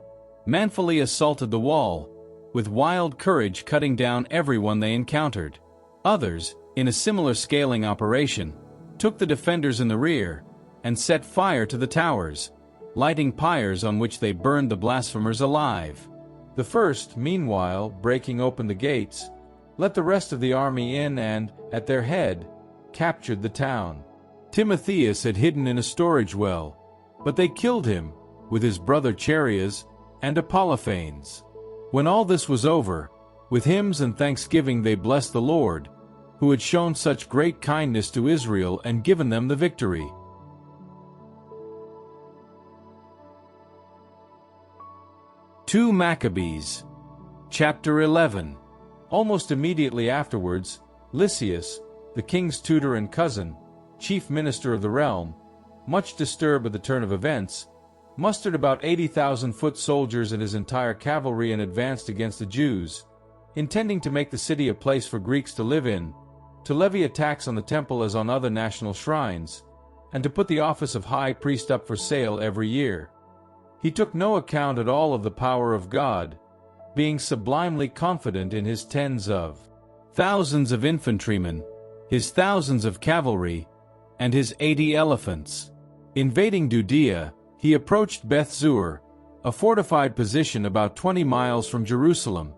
manfully assaulted the wall, with wild courage cutting down everyone they encountered. Others, in a similar scaling operation, took the defenders in the rear, and set fire to the towers, lighting pyres on which they burned the blasphemers alive. The first, meanwhile, breaking open the gates, let the rest of the army in and, at their head, captured the town. Timotheus had hidden in a storage well, but they killed him, with his brother Charias and Epiphanes. When all this was over, with hymns and thanksgiving they blessed the Lord, who had shown such great kindness to Israel and given them the victory. Two Maccabees. Chapter 11. Almost immediately afterwards, Lysias, the king's tutor and cousin, chief minister of the realm, much disturbed at the turn of events, mustered about 80,000 foot soldiers and his entire cavalry and advanced against the Jews, intending to make the city a place for Greeks to live in, to levy attacks on the temple as on other national shrines, and to put the office of high priest up for sale every year. He took no account at all of the power of God, being sublimely confident in his tens of thousands of infantrymen, his thousands of cavalry, and his 80 elephants. Invading Judea, he approached Beth-zur, a fortified position about 20 miles from Jerusalem,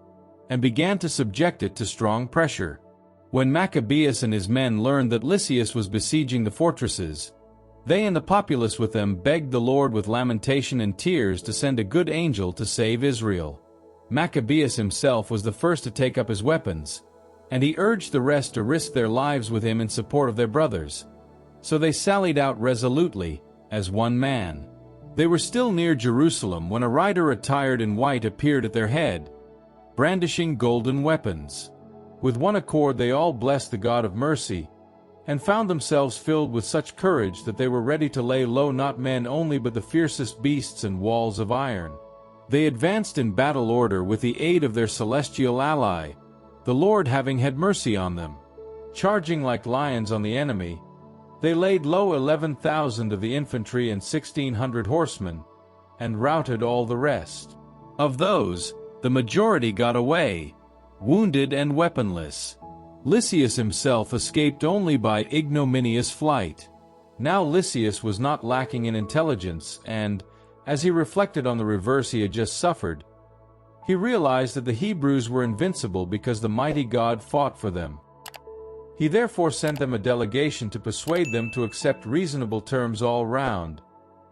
and began to subject it to strong pressure. When Maccabeus and his men learned that Lysias was besieging the fortresses, they and the populace with them begged the Lord with lamentation and tears to send a good angel to save Israel. Maccabeus himself was the first to take up his weapons, and he urged the rest to risk their lives with him in support of their brothers. So they sallied out resolutely, as one man. They were still near Jerusalem when a rider attired in white appeared at their head, brandishing golden weapons. With one accord they all blessed the God of mercy, and found themselves filled with such courage that they were ready to lay low not men only but the fiercest beasts and walls of iron. They advanced in battle order with the aid of their celestial ally, the Lord having had mercy on them. Charging like lions on the enemy, they laid low 11,000 of the infantry and 1,600 horsemen, and routed all the rest. Of those, the majority got away, wounded and weaponless. Lysias himself escaped only by ignominious flight. Now Lysias was not lacking in intelligence, and, as he reflected on the reverse he had just suffered, he realized that the Hebrews were invincible because the mighty God fought for them. He therefore sent them a delegation to persuade them to accept reasonable terms all round,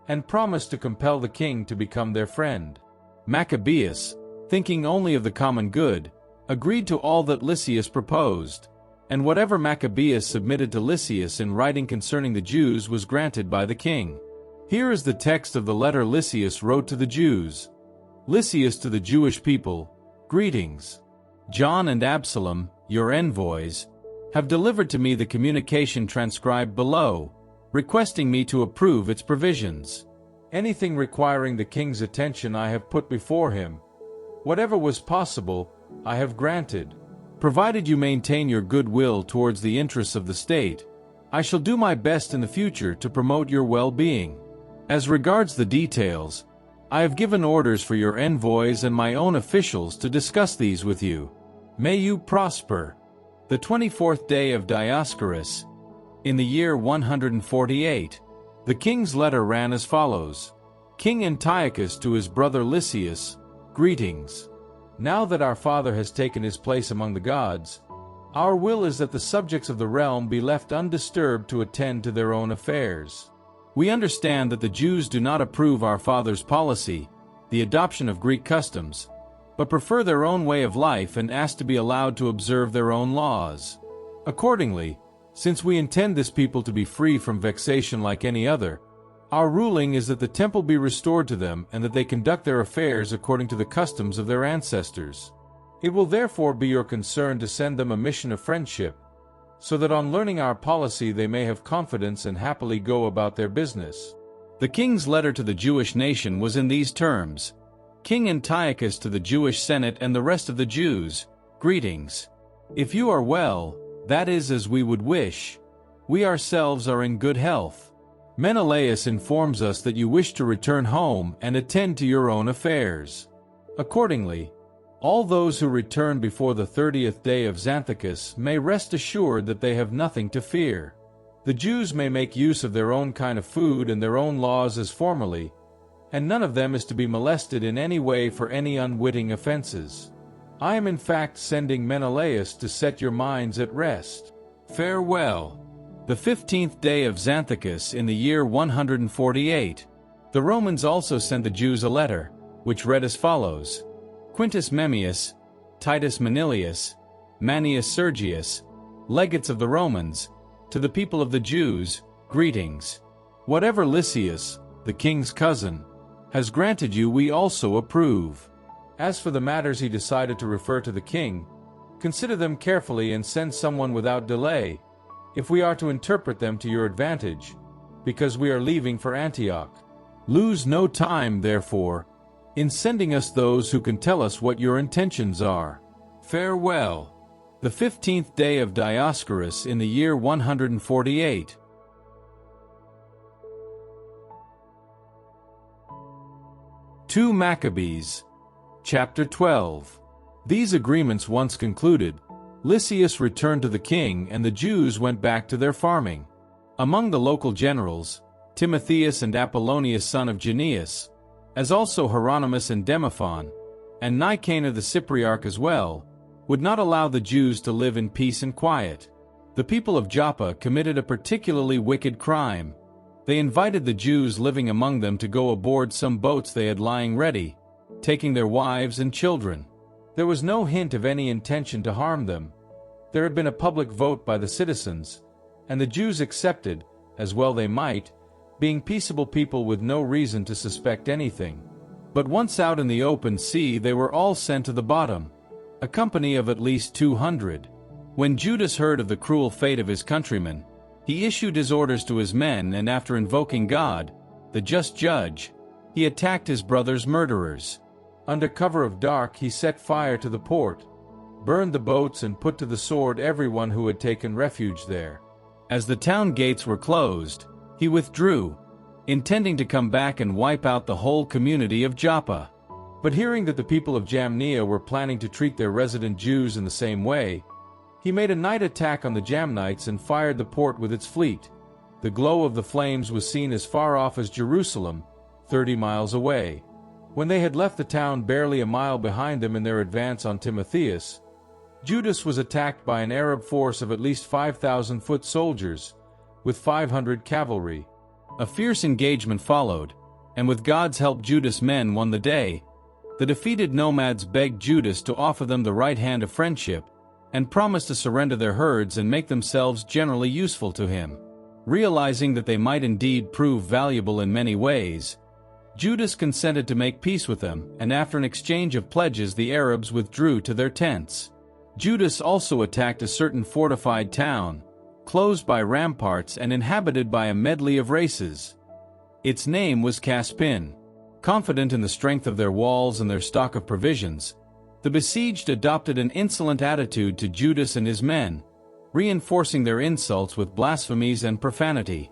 and promised to compel the king to become their friend. Maccabeus, thinking only of the common good, agreed to all that Lysias proposed, and whatever Maccabeus submitted to Lysias in writing concerning the Jews was granted by the king. Here is the text of the letter Lysias wrote to the Jews. Lysias to the Jewish people, greetings. John and Absalom, your envoys, have delivered to me the communication transcribed below, requesting me to approve its provisions. Anything requiring the king's attention I have put before him. Whatever was possible, I have granted. Provided you maintain your goodwill towards the interests of the state, I shall do my best in the future to promote your well-being. As regards the details, I have given orders for your envoys and my own officials to discuss these with you. May you prosper. The 24th day of Dioscorus, in the year 148, the king's letter ran as follows. King Antiochus to his brother Lysias, greetings. Now that our father has taken his place among the gods, Our will is that the subjects of the realm be left undisturbed to attend to their own affairs. We understand that the Jews do not approve our father's policy, the adoption of Greek customs, but prefer their own way of life and ask to be allowed to observe their own laws. Accordingly, since we intend this people to be free from vexation like any other, our ruling is that the temple be restored to them and that they conduct their affairs according to the customs of their ancestors. It will therefore be your concern to send them a mission of friendship, so that on learning our policy they may have confidence and happily go about their business. The king's letter to the Jewish nation was in these terms: King Antiochus to the Jewish Senate and the rest of the Jews, greetings. If you are well, that is as we would wish, we ourselves are in good health. Menelaus informs us that you wish to return home and attend to your own affairs. Accordingly, all those who return before the 30th day of Xanthicus may rest assured that they have nothing to fear. The Jews may make use of their own kind of food and their own laws as formerly, and none of them is to be molested in any way for any unwitting offenses. I am in fact sending Menelaus to set your minds at rest. Farewell. The 15th day of Xanthicus in the year 148, the Romans also sent the Jews a letter, which read as follows: Quintus Memmius, Titus Manilius, Manius Sergius, legates of the Romans, to the people of the Jews, greetings. Whatever Lysias, the king's cousin, has granted you we also approve. As for the matters he decided to refer to the king, consider them carefully and send someone without delay, if we are to interpret them to your advantage, because we are leaving for Antioch. Lose no time, therefore, in sending us those who can tell us what your intentions are. Farewell. The 15th day of Dioscorus in the year 148. Two Maccabees. Chapter 12. These agreements once concluded, Lysias returned to the king and the Jews went back to their farming. Among the local generals, Timotheus and Apollonius son of Gennaeus, as also Hieronymus and Demophon, and Nicanor the Cypriarch as well, would not allow the Jews to live in peace and quiet. The people of Joppa committed a particularly wicked crime. They invited the Jews living among them to go aboard some boats they had lying ready, taking their wives and children. There was no hint of any intention to harm them. There had been a public vote by the citizens, and the Jews accepted, as well they might, being peaceable people with no reason to suspect anything. But once out in the open sea they were all sent to the bottom, a company of at least 200. When Judas heard of the cruel fate of his countrymen, he issued his orders to his men, and after invoking God, the just judge, he attacked his brother's murderers. Under cover of dark he set fire to the port, burned the boats and put to the sword everyone who had taken refuge there. As the town gates were closed, he withdrew, intending to come back and wipe out the whole community of Joppa. But hearing that the people of Jamnia were planning to treat their resident Jews in the same way, he made a night attack on the Jamnites and fired the port with its fleet. The glow of the flames was seen as far off as Jerusalem, 30 miles away. When they had left the town barely a mile behind them in their advance on Timotheus, Judas was attacked by an Arab force of at least 5,000 foot soldiers, with 500 cavalry. A fierce engagement followed, and with God's help Judas' men won the day. The defeated nomads begged Judas to offer them the right hand of friendship, and promised to surrender their herds and make themselves generally useful to him. Realizing that they might indeed prove valuable in many ways, Judas consented to make peace with them, and after an exchange of pledges the Arabs withdrew to their tents. Judas also attacked a certain fortified town, closed by ramparts and inhabited by a medley of races. Its name was Caspin. Confident in the strength of their walls and their stock of provisions, the besieged adopted an insolent attitude to Judas and his men, reinforcing their insults with blasphemies and profanity.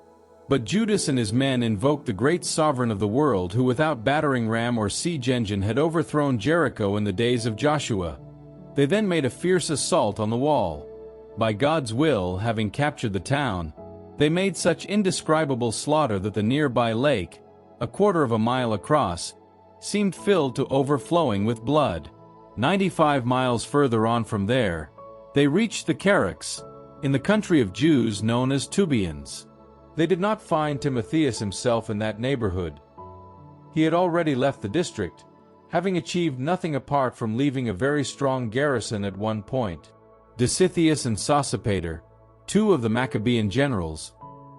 But Judas and his men invoked the great sovereign of the world who without battering ram or siege engine had overthrown Jericho in the days of Joshua. They then made a fierce assault on the wall. By God's will, having captured the town, they made such indescribable slaughter that the nearby lake, a quarter of a mile across, seemed filled to overflowing with blood. 95 miles further on from there, They reached the Carax, in the country of Jews known as Tubians. They did not find Timotheus himself in that neighborhood. He had already left the district, having achieved nothing apart from leaving a very strong garrison at one point. Dositheus and Sosipater, two of the Maccabean generals,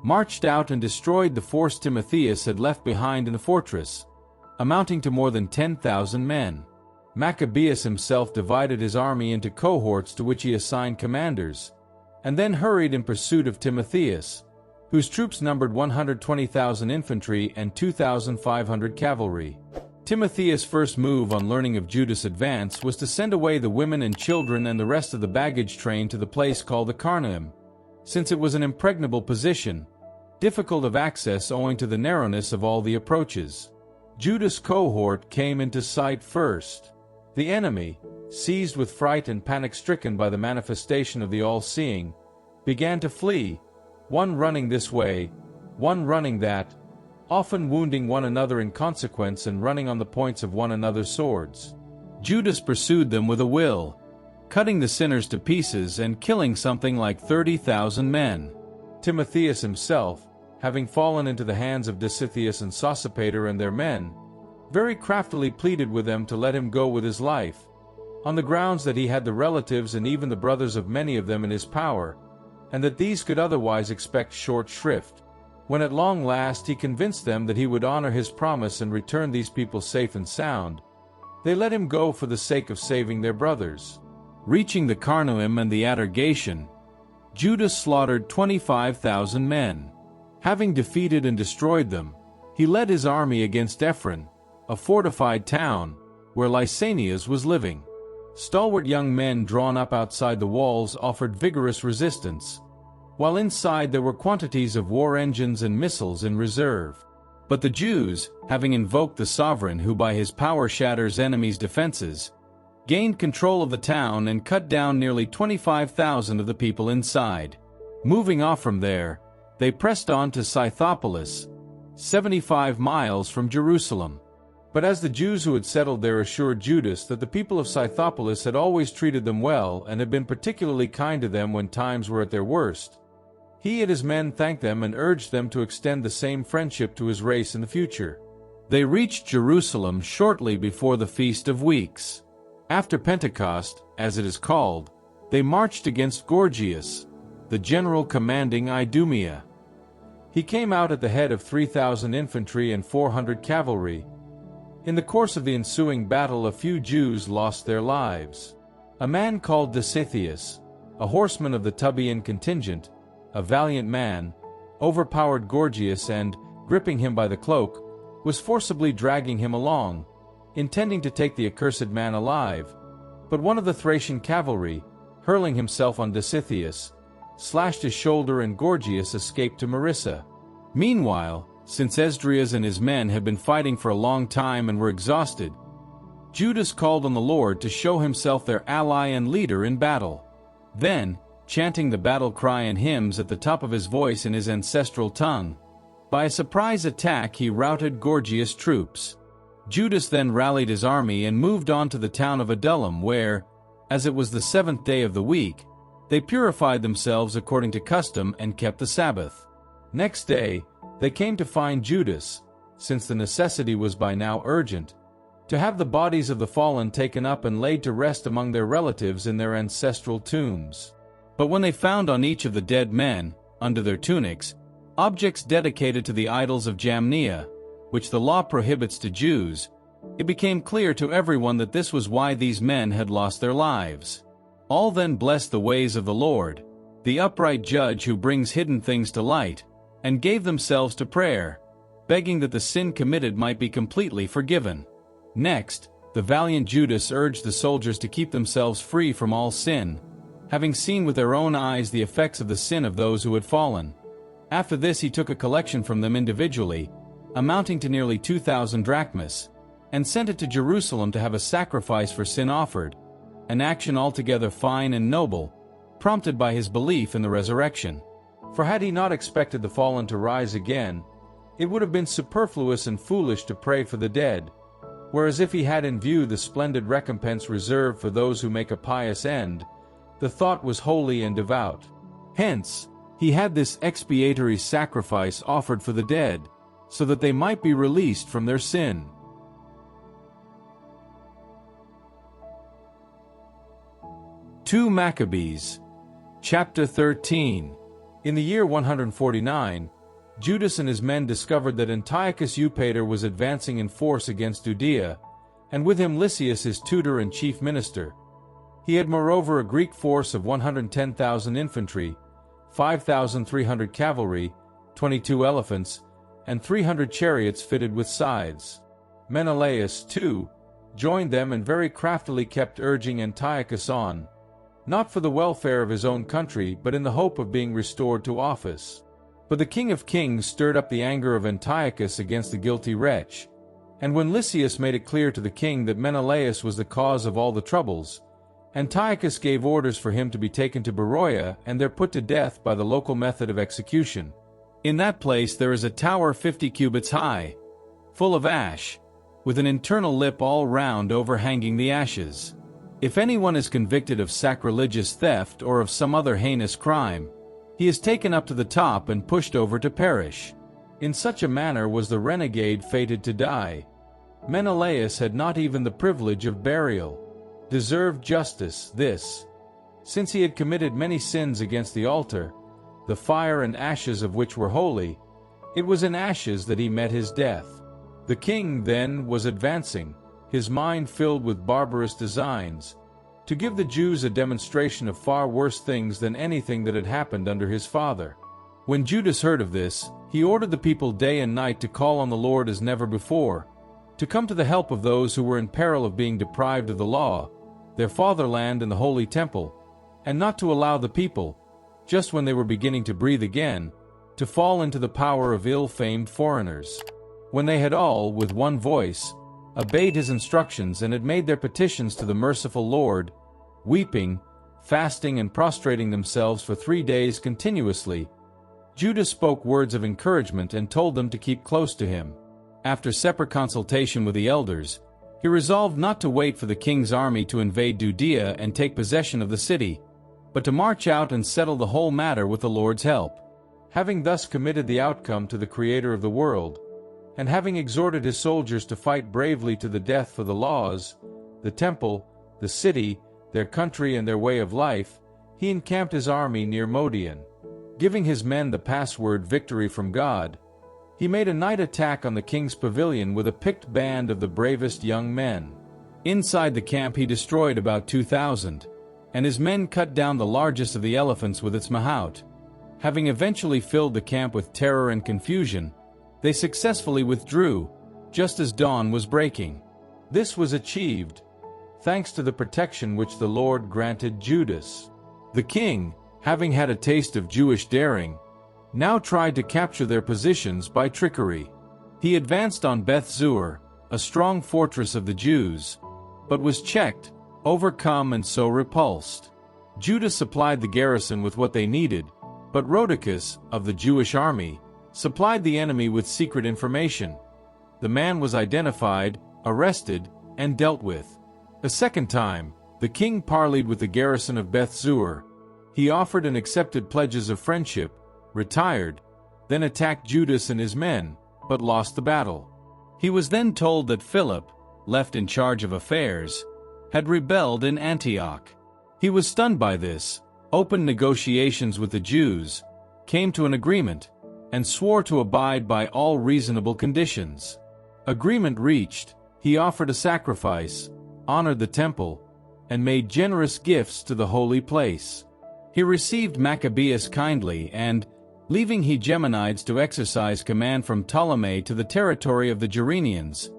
marched out and destroyed the force Timotheus had left behind in the fortress, amounting to more than 10,000 men. Maccabeus himself divided his army into cohorts to which he assigned commanders, and then hurried in pursuit of Timotheus, whose troops numbered 120,000 infantry and 2,500 cavalry. Timotheus' first move on learning of Judas' advance was to send away the women and children and the rest of the baggage train to the place called the Carnaim, since it was an impregnable position, difficult of access owing to the narrowness of all the approaches. Judas' cohort came into sight first. The enemy, seized with fright and panic-stricken by the manifestation of the all-seeing, began to flee, one running this way, one running that, often wounding one another in consequence and running on the points of one another's swords. Judas pursued them with a will, cutting the sinners to pieces and killing something like 30,000 men. Timotheus himself, having fallen into the hands of Dositheus and Sosipater and their men, very craftily pleaded with them to let him go with his life, on the grounds that he had the relatives and even the brothers of many of them in his power, and that these could otherwise expect short shrift. When at long last he convinced them that he would honor his promise and return these people safe and sound, they let him go for the sake of saving their brothers. Reaching the Carnaim and the Atargation, Judas slaughtered 25,000 men. Having defeated and destroyed them, he led his army against Ephron, a fortified town, where Lysanias was living. Stalwart young men drawn up outside the walls offered vigorous resistance, while inside there were quantities of war engines and missiles in reserve. But the Jews, having invoked the sovereign who by his power shatters enemies' defenses, gained control of the town and cut down nearly 25,000 of the people inside. Moving off from there, they pressed on to Scythopolis, 75 miles from Jerusalem. But as the Jews who had settled there assured Judas that the people of Scythopolis had always treated them well and had been particularly kind to them when times were at their worst, he and his men thanked them and urged them to extend the same friendship to his race in the future. They reached Jerusalem shortly before the Feast of Weeks. After Pentecost, as it is called, they marched against Gorgias, the general commanding Idumea. He came out at the head of 3,000 infantry and 400 cavalry. In the course of the ensuing battle, a few Jews lost their lives. A man called Dositheus, a horseman of the Tubian contingent, a valiant man, overpowered Gorgias and, gripping him by the cloak, was forcibly dragging him along, intending to take the accursed man alive. But one of the Thracian cavalry, hurling himself on Dositheus, slashed his shoulder and Gorgias escaped to Marissa. Meanwhile, since Esdras and his men had been fighting for a long time and were exhausted, Judas called on the Lord to show himself their ally and leader in battle. Then, chanting the battle cry and hymns at the top of his voice in his ancestral tongue, by a surprise attack he routed Gorgias' troops. Judas then rallied his army and moved on to the town of Adullam where, as it was the 7th day of the week, they purified themselves according to custom and kept the Sabbath. Next day, they came to find Judas, since the necessity was by now urgent, to have the bodies of the fallen taken up and laid to rest among their relatives in their ancestral tombs. But when they found on each of the dead men, under their tunics, objects dedicated to the idols of Jamnia, which the law prohibits to Jews, it became clear to everyone that this was why these men had lost their lives. All then blessed the ways of the Lord, the upright judge who brings hidden things to light, and gave themselves to prayer, begging that the sin committed might be completely forgiven. Next, the valiant Judas urged the soldiers to keep themselves free from all sin, having seen with their own eyes the effects of the sin of those who had fallen. After this he took a collection from them individually, amounting to nearly 2,000 drachmas, and sent it to Jerusalem to have a sacrifice for sin offered, an action altogether fine and noble, prompted by his belief in the resurrection. For had he not expected the fallen to rise again, it would have been superfluous and foolish to pray for the dead, whereas if he had in view the splendid recompense reserved for those who make a pious end, The thought was holy and devout. Hence, he had this expiatory sacrifice offered for the dead, so that they might be released from their sin. Two Maccabees, chapter 13. In the year 149, Judas and his men discovered that Antiochus Epiphanes was advancing in force against Judea, and with him Lysias his tutor and chief minister. He had moreover a Greek force of 110,000 infantry, 5,300 cavalry, 22 elephants, and 300 chariots fitted with scythes. Menelaus, too, joined them and very craftily kept urging Antiochus on, not for the welfare of his own country but in the hope of being restored to office. But the King of Kings stirred up the anger of Antiochus against the guilty wretch, and when Lysias made it clear to the king that Menelaus was the cause of all the troubles, Antiochus gave orders for him to be taken to Beroia and there put to death by the local method of execution. In that place there is a tower 50 cubits high, full of ash, with an internal lip all round overhanging the ashes. If anyone is convicted of sacrilegious theft or of some other heinous crime, he is taken up to the top and pushed over to perish. In such a manner was the renegade fated to die. Menelaus had not even the privilege of burial. Deserved justice, this, since he had committed many sins against the altar, the fire and ashes of which were holy. It was in ashes that he met his death. The king, then, was advancing, his mind filled with barbarous designs, to give the Jews a demonstration of far worse things than anything that had happened under his father. When Judas heard of this, he ordered the people day and night to call on the Lord as never before, to come to the help of those who were in peril of being deprived of the law, their fatherland and the holy temple, and not to allow the people, just when they were beginning to breathe again, to fall into the power of ill-famed foreigners. When they had all, with one voice, obeyed his instructions and had made their petitions to the merciful Lord, weeping, fasting and prostrating themselves for 3 days continuously, Judas spoke words of encouragement and told them to keep close to him. After separate consultation with the elders, he resolved not to wait for the king's army to invade Judea and take possession of the city, but to march out and settle the whole matter with the Lord's help. Having thus committed the outcome to the Creator of the world, and having exhorted his soldiers to fight bravely to the death for the laws, the temple, the city, their country and their way of life, he encamped his army near Modian. Giving his men the password victory from God, he made a night attack on the king's pavilion with a picked band of the bravest young men. Inside the camp he destroyed about 2,000, and his men cut down the largest of the elephants with its mahout. Having eventually filled the camp with terror and confusion, they successfully withdrew, just as dawn was breaking. This was achieved, thanks to the protection which the Lord granted Judas. The king, having had a taste of Jewish daring, now tried to capture their positions by trickery. He advanced on Beth Zur, a strong fortress of the Jews, but was checked, overcome and so repulsed. Judas supplied the garrison with what they needed, but Rhodicus, of the Jewish army, supplied the enemy with secret information. The man was identified, arrested, and dealt with. A second time, the king parleyed with the garrison of Beth Zur. He offered and accepted pledges of friendship, retired, then attacked Judas and his men, but lost the battle. He was then told that Philip, left in charge of affairs, had rebelled in Antioch. He was stunned by this, opened negotiations with the Jews, came to an agreement, and swore to abide by all reasonable conditions. Agreement reached, he offered a sacrifice, honored the temple, and made generous gifts to the holy place. He received Maccabeus kindly and, leaving Hegemonides to exercise command from Ptolemy to the territory of the Gerenians,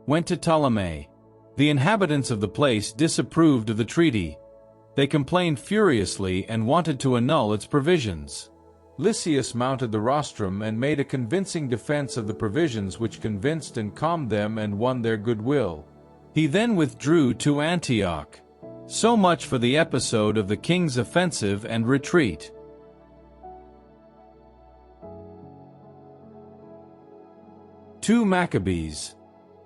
went to Ptolemy. The inhabitants of the place disapproved of the treaty. They complained furiously and wanted to annul its provisions. Lysias mounted the rostrum and made a convincing defense of the provisions which convinced and calmed them and won their goodwill. He then withdrew to Antioch. So much for the episode of the king's offensive and retreat. Two Maccabees,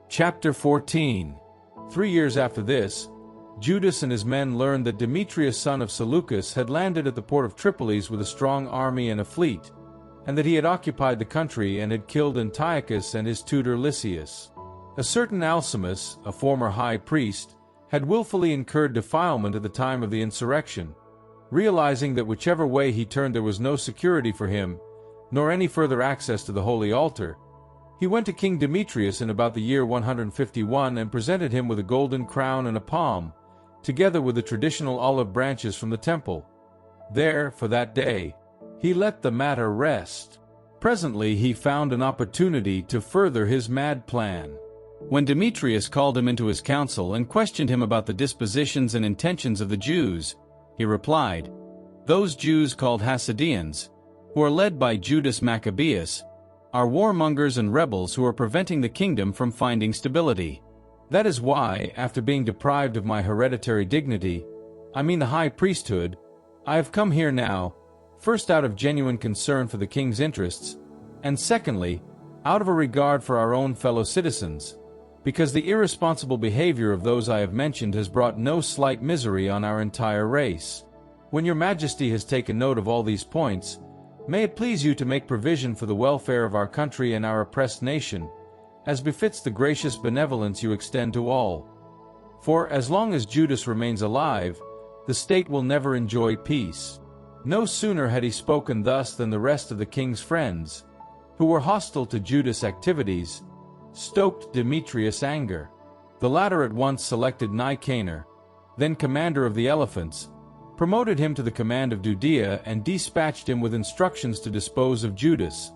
chapter 14. 3 years after this, Judas and his men learned that Demetrius, son of Seleucus, had landed at the port of Tripolis with a strong army and a fleet, and that he had occupied the country and had killed Antiochus and his tutor Lysias. A certain Alcimus, a former high priest, had willfully incurred defilement at the time of the insurrection. Realizing that whichever way he turned there was no security for him, nor any further access to the holy altar, he went to King Demetrius in about the year 151 and presented him with a golden crown and a palm, together with the traditional olive branches from the temple. There, for that day, he let the matter rest. Presently he found an opportunity to further his mad plan. When Demetrius called him into his council and questioned him about the dispositions and intentions of the Jews, he replied, "Those Jews called Hasidians, who are led by Judas Maccabeus, are warmongers and rebels who are preventing the kingdom from finding stability. That is why, after being deprived of my hereditary dignity, I mean the high priesthood, I have come here now, first out of genuine concern for the king's interests, and secondly, out of a regard for our own fellow citizens, because the irresponsible behavior of those I have mentioned has brought no slight misery on our entire race. When your majesty has taken note of all these points, may it please you to make provision for the welfare of our country and our oppressed nation, as befits the gracious benevolence you extend to all. For as long as Judas remains alive, the state will never enjoy peace." No sooner had he spoken thus than the rest of the king's friends, who were hostile to Judas' activities, stoked Demetrius' anger. The latter at once selected Nicanor, then commander of the elephants, promoted him to the command of Judea and dispatched him with instructions to dispose of Judas,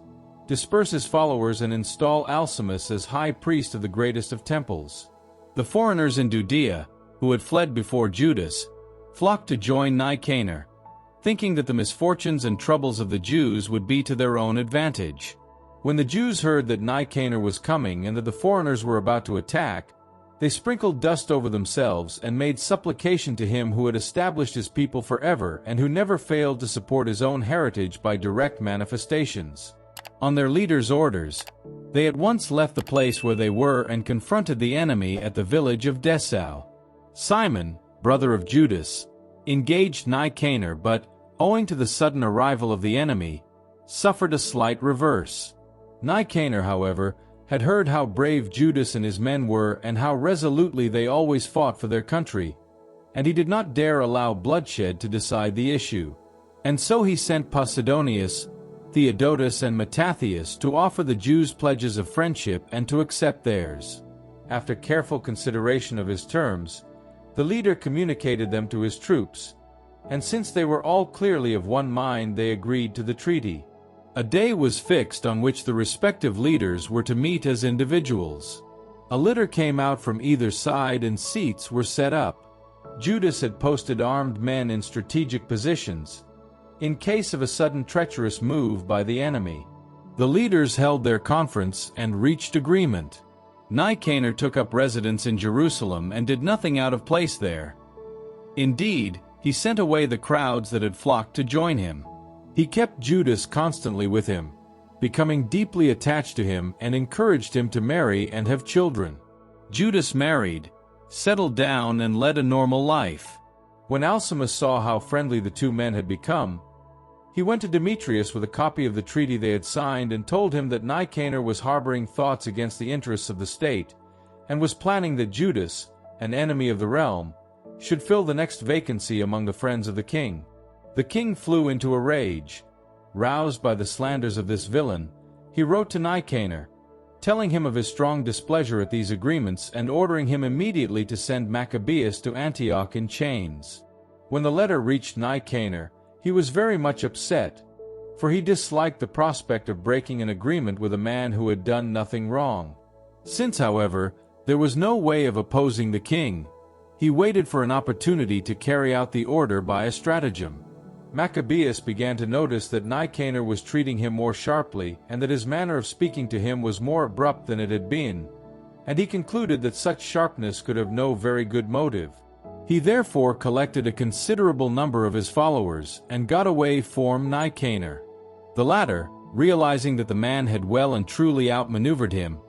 disperse his followers and install Alcimus as high priest of the greatest of temples. The foreigners in Judea, who had fled before Judas, flocked to join Nicanor, thinking that the misfortunes and troubles of the Jews would be to their own advantage. When the Jews heard that Nicanor was coming and that the foreigners were about to attack, they sprinkled dust over themselves and made supplication to him who had established his people forever and who never failed to support his own heritage by direct manifestations. On their leader's orders, they at once left the place where they were and confronted the enemy at the village of Dessau. Simon, brother of Judas, engaged Nicanor, but, owing to the sudden arrival of the enemy, suffered a slight reverse. Nicanor, however, had heard how brave Judas and his men were and how resolutely they always fought for their country, and he did not dare allow bloodshed to decide the issue. And so he sent Posidonius, Theodotus and Mattathias to offer the Jews pledges of friendship and to accept theirs. After careful consideration of his terms, the leader communicated them to his troops, and since they were all clearly of one mind, they agreed to the treaty. A day was fixed on which the respective leaders were to meet as individuals. A litter came out from either side and seats were set up. Judas had posted armed men in strategic positions, in case of a sudden treacherous move by the enemy. The leaders held their conference and reached agreement. Nicanor took up residence in Jerusalem and did nothing out of place there. Indeed, he sent away the crowds that had flocked to join him. He kept Judas constantly with him, becoming deeply attached to him and encouraged him to marry and have children. Judas married, settled down and led a normal life. When Alcimus saw how friendly the two men had become, he went to Demetrius with a copy of the treaty they had signed and told him that Nicanor was harboring thoughts against the interests of the state and was planning that Judas, an enemy of the realm, should fill the next vacancy among the friends of the king. The king flew into a rage. Roused by the slanders of this villain, he wrote to Nicanor, telling him of his strong displeasure at these agreements and ordering him immediately to send Maccabeus to Antioch in chains. When the letter reached Nicanor, he was very much upset, for he disliked the prospect of breaking an agreement with a man who had done nothing wrong. Since, however, there was no way of opposing the king, he waited for an opportunity to carry out the order by a stratagem. Maccabeus began to notice that Nicanor was treating him more sharply and that his manner of speaking to him was more abrupt than it had been, and he concluded that such sharpness could have no very good motive. He therefore collected a considerable number of his followers and got away from Nicanor. The latter, realizing that the man had well and truly outmaneuvered him,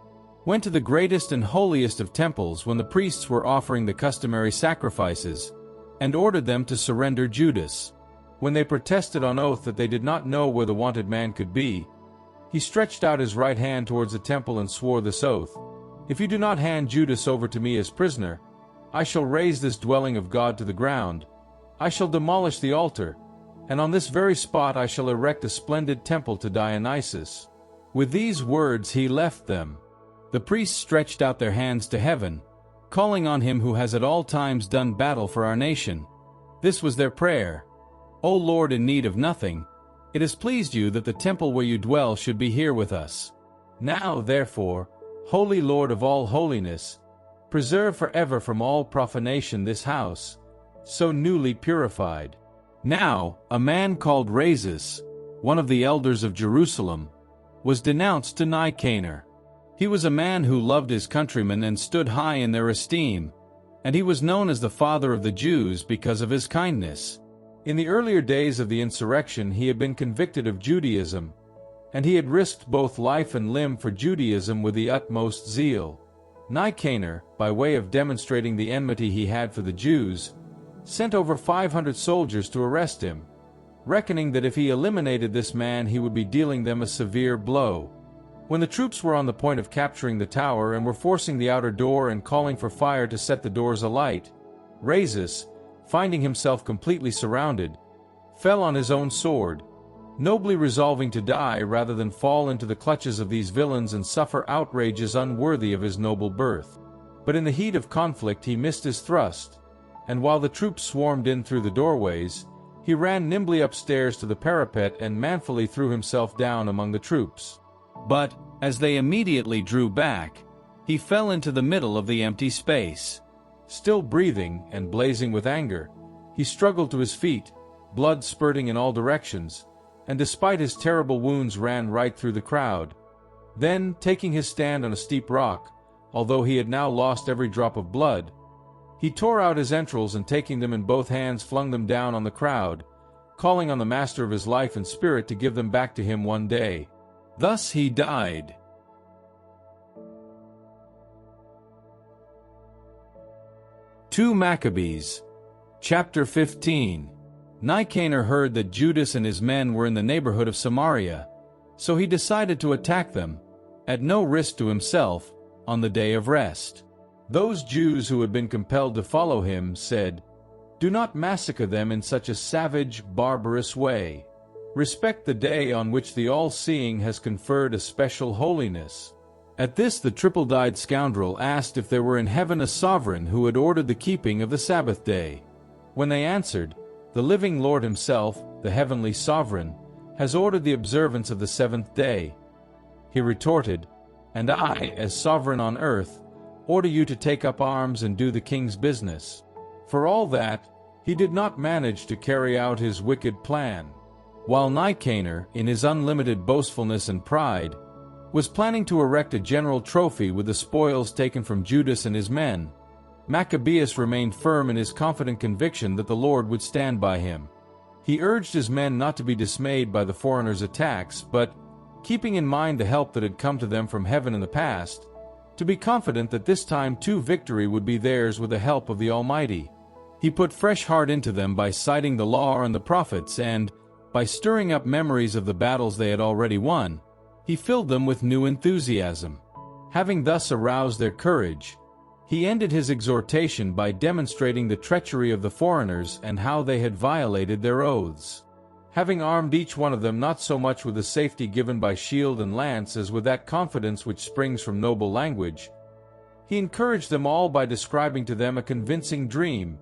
went to the greatest and holiest of temples when the priests were offering the customary sacrifices, and ordered them to surrender Judas. When they protested on oath that they did not know where the wanted man could be, he stretched out his right hand towards the temple and swore this oath: "If you do not hand Judas over to me as prisoner, I shall raise this dwelling of God to the ground. I shall demolish the altar, and on this very spot I shall erect a splendid temple to Dionysus." With these words he left them. The priests stretched out their hands to heaven, calling on him who has at all times done battle for our nation. This was their prayer: "O Lord, in need of nothing, it has pleased you that the temple where you dwell should be here with us. Now, therefore, Holy Lord of all holiness, preserve forever from all profanation this house, so newly purified." Now, a man called Rhesus, one of the elders of Jerusalem, was denounced to Nicanor. He was a man who loved his countrymen and stood high in their esteem, and he was known as the father of the Jews because of his kindness. In the earlier days of the insurrection he had been convicted of Judaism, and he had risked both life and limb for Judaism with the utmost zeal. Nicanor, by way of demonstrating the enmity he had for the Jews, sent over 500 soldiers to arrest him, reckoning that if he eliminated this man he would be dealing them a severe blow. When the troops were on the point of capturing the tower and were forcing the outer door and calling for fire to set the doors alight, Rhesus, finding himself completely surrounded, fell on his own sword, nobly resolving to die rather than fall into the clutches of these villains and suffer outrages unworthy of his noble birth. But in the heat of conflict he missed his thrust, and while the troops swarmed in through the doorways, he ran nimbly upstairs to the parapet and manfully threw himself down among the troops. But, as they immediately drew back, he fell into the middle of the empty space. Still breathing and blazing with anger, he struggled to his feet, blood spurting in all directions, and despite his terrible wounds ran right through the crowd. Then, taking his stand on a steep rock, although he had now lost every drop of blood, he tore out his entrails and taking them in both hands flung them down on the crowd, calling on the master of his life and spirit to give them back to him one day. Thus he died. 2 Maccabees, chapter 15. Nicanor heard that Judas and his men were in the neighborhood of Samaria, so he decided to attack them, at no risk to himself, on the day of rest. Those Jews who had been compelled to follow him said, "Do not massacre them in such a savage, barbarous way. Respect the day on which the all-seeing has conferred a special holiness." At this the triple-dyed scoundrel asked if there were in heaven a sovereign who had ordered the keeping of the Sabbath day. When they answered, "The living Lord himself, the heavenly sovereign, has ordered the observance of the seventh day," he retorted, "And I, as sovereign on earth, order you to take up arms and do the king's business." For all that, he did not manage to carry out his wicked plan. While Nicanor, in his unlimited boastfulness and pride, was planning to erect a general trophy with the spoils taken from Judas and his men, Maccabeus remained firm in his confident conviction that the Lord would stand by him. He urged his men not to be dismayed by the foreigners' attacks, but, keeping in mind the help that had come to them from heaven in the past, to be confident that this time too victory would be theirs with the help of the Almighty. He put fresh heart into them by citing the law and the prophets, and, by stirring up memories of the battles they had already won, he filled them with new enthusiasm. Having thus aroused their courage, he ended his exhortation by demonstrating the treachery of the foreigners and how they had violated their oaths. Having armed each one of them not so much with the safety given by shield and lance as with that confidence which springs from noble language, he encouraged them all by describing to them a convincing dream,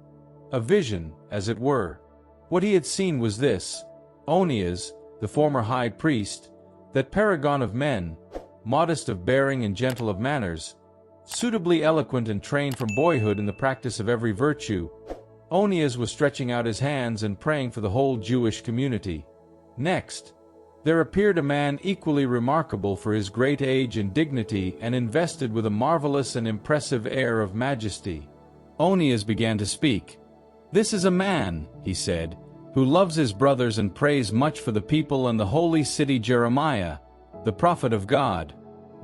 a vision, as it were. What he had seen was this: Onias, the former high priest, that paragon of men, modest of bearing and gentle of manners, suitably eloquent and trained from boyhood in the practice of every virtue, Onias was stretching out his hands and praying for the whole Jewish community. Next, there appeared a man equally remarkable for his great age and dignity and invested with a marvelous and impressive air of majesty. Onias began to speak. "This is a man," he said, "who loves his brothers and prays much for the people and the holy city Jeremiah, the prophet of God.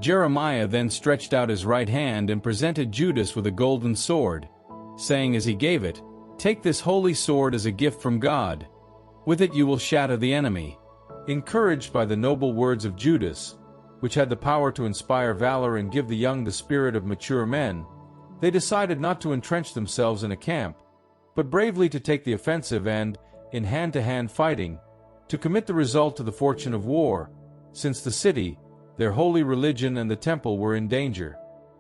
Jeremiah then stretched out his right hand and presented Judas with a golden sword, saying as he gave it, "Take this holy sword as a gift from God. With it you will shatter the enemy." Encouraged by the noble words of Judas, which had the power to inspire valor and give the young the spirit of mature men, they decided not to entrench themselves in a camp, but bravely to take the offensive and, in hand-to-hand fighting, to commit the result to the fortune of war, since the city, their holy religion and the temple were in danger.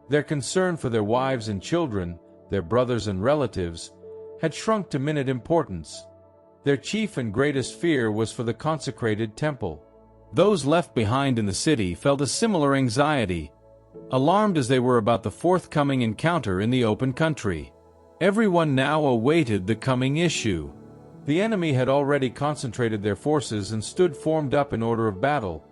Their concern for their wives and children, their brothers and relatives, had shrunk to minute importance. Their chief and greatest fear was for the consecrated temple. Those left behind in the city felt a similar anxiety, alarmed as they were about the forthcoming encounter in the open country. Everyone now awaited the coming issue. The enemy had already concentrated their forces and stood formed up in order of battle,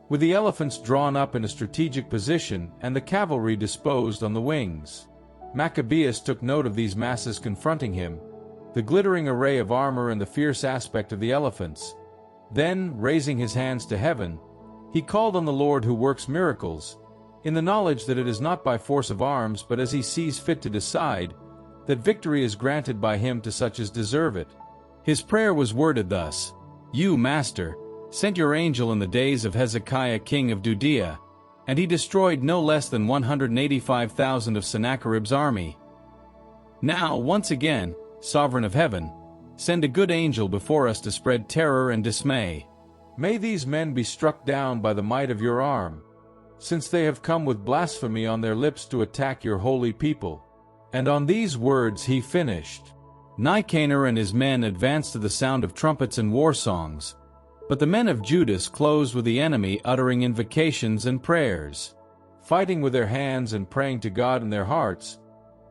with the elephants drawn up in a strategic position and the cavalry disposed on the wings. Maccabeus took note of these masses confronting him, the glittering array of armor and the fierce aspect of the elephants. Then, raising his hands to heaven, he called on the Lord who works miracles, in the knowledge that it is not by force of arms but as he sees fit to decide, that victory is granted by him to such as deserve it. His prayer was worded thus: "You, Master, sent your angel in the days of Hezekiah king of Judea, and he destroyed no less than 185,000 of Sennacherib's army. Now, once again, Sovereign of heaven, send a good angel before us to spread terror and dismay. May these men be struck down by the might of your arm, since they have come with blasphemy on their lips to attack your holy people." And on these words he finished. Nicanor and his men advanced to the sound of trumpets and war songs, but the men of Judas closed with the enemy, uttering invocations and prayers. Fighting with their hands and praying to God in their hearts,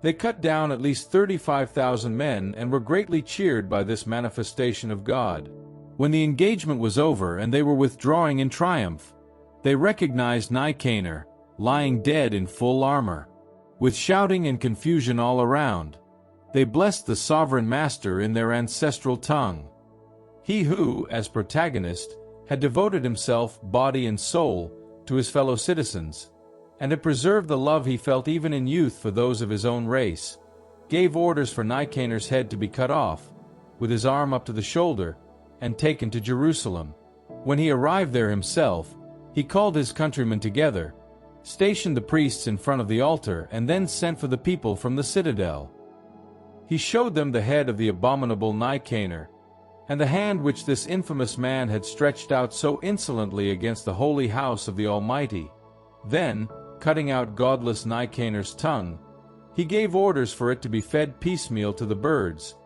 they cut down at least 35,000 men and were greatly cheered by this manifestation of God. When the engagement was over and they were withdrawing in triumph, they recognized Nicanor, lying dead in full armor. With shouting and confusion all around, they blessed the sovereign master in their ancestral tongue. He who, as protagonist, had devoted himself, body and soul, to his fellow citizens, and had preserved the love he felt even in youth for those of his own race, gave orders for Nicanor's head to be cut off, with his arm up to the shoulder, and taken to Jerusalem. When he arrived there himself, he called his countrymen together, stationed the priests in front of the altar, and then sent for the people from the citadel. He showed them the head of the abominable Nicanor, and the hand which this infamous man had stretched out so insolently against the holy house of the Almighty. Then, cutting out godless Nicanor's tongue, he gave orders for it to be fed piecemeal to the birds,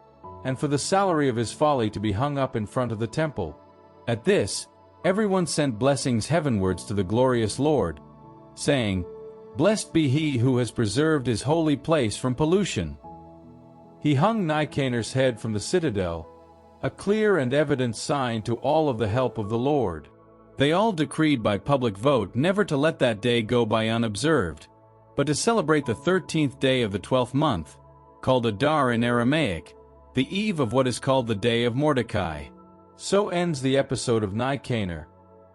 and for the salary of his folly to be hung up in front of the temple. At this, everyone sent blessings heavenwards to the glorious Lord, saying, "Blessed be he who has preserved his holy place from pollution." He hung Nicanor's head from the citadel, a clear and evident sign to all of the help of the Lord. They all decreed by public vote never to let that day go by unobserved, but to celebrate the 13th day of the 12th month, called Adar in Aramaic, the eve of what is called the Day of Mordecai. So ends the episode of Nicanor,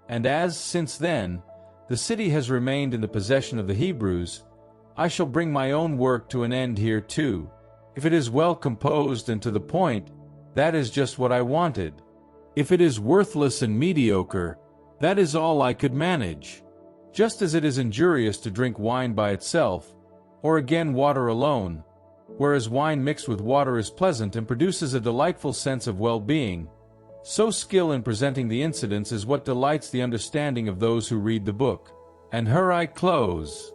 and as, since then, the city has remained in the possession of the Hebrews, I shall bring my own work to an end here too. If it is well composed and to the point, that is just what I wanted. If it is worthless and mediocre, that is all I could manage. Just as it is injurious to drink wine by itself, or again water alone, whereas wine mixed with water is pleasant and produces a delightful sense of well-being, so skill in presenting the incidents is what delights the understanding of those who read the book. And here I close.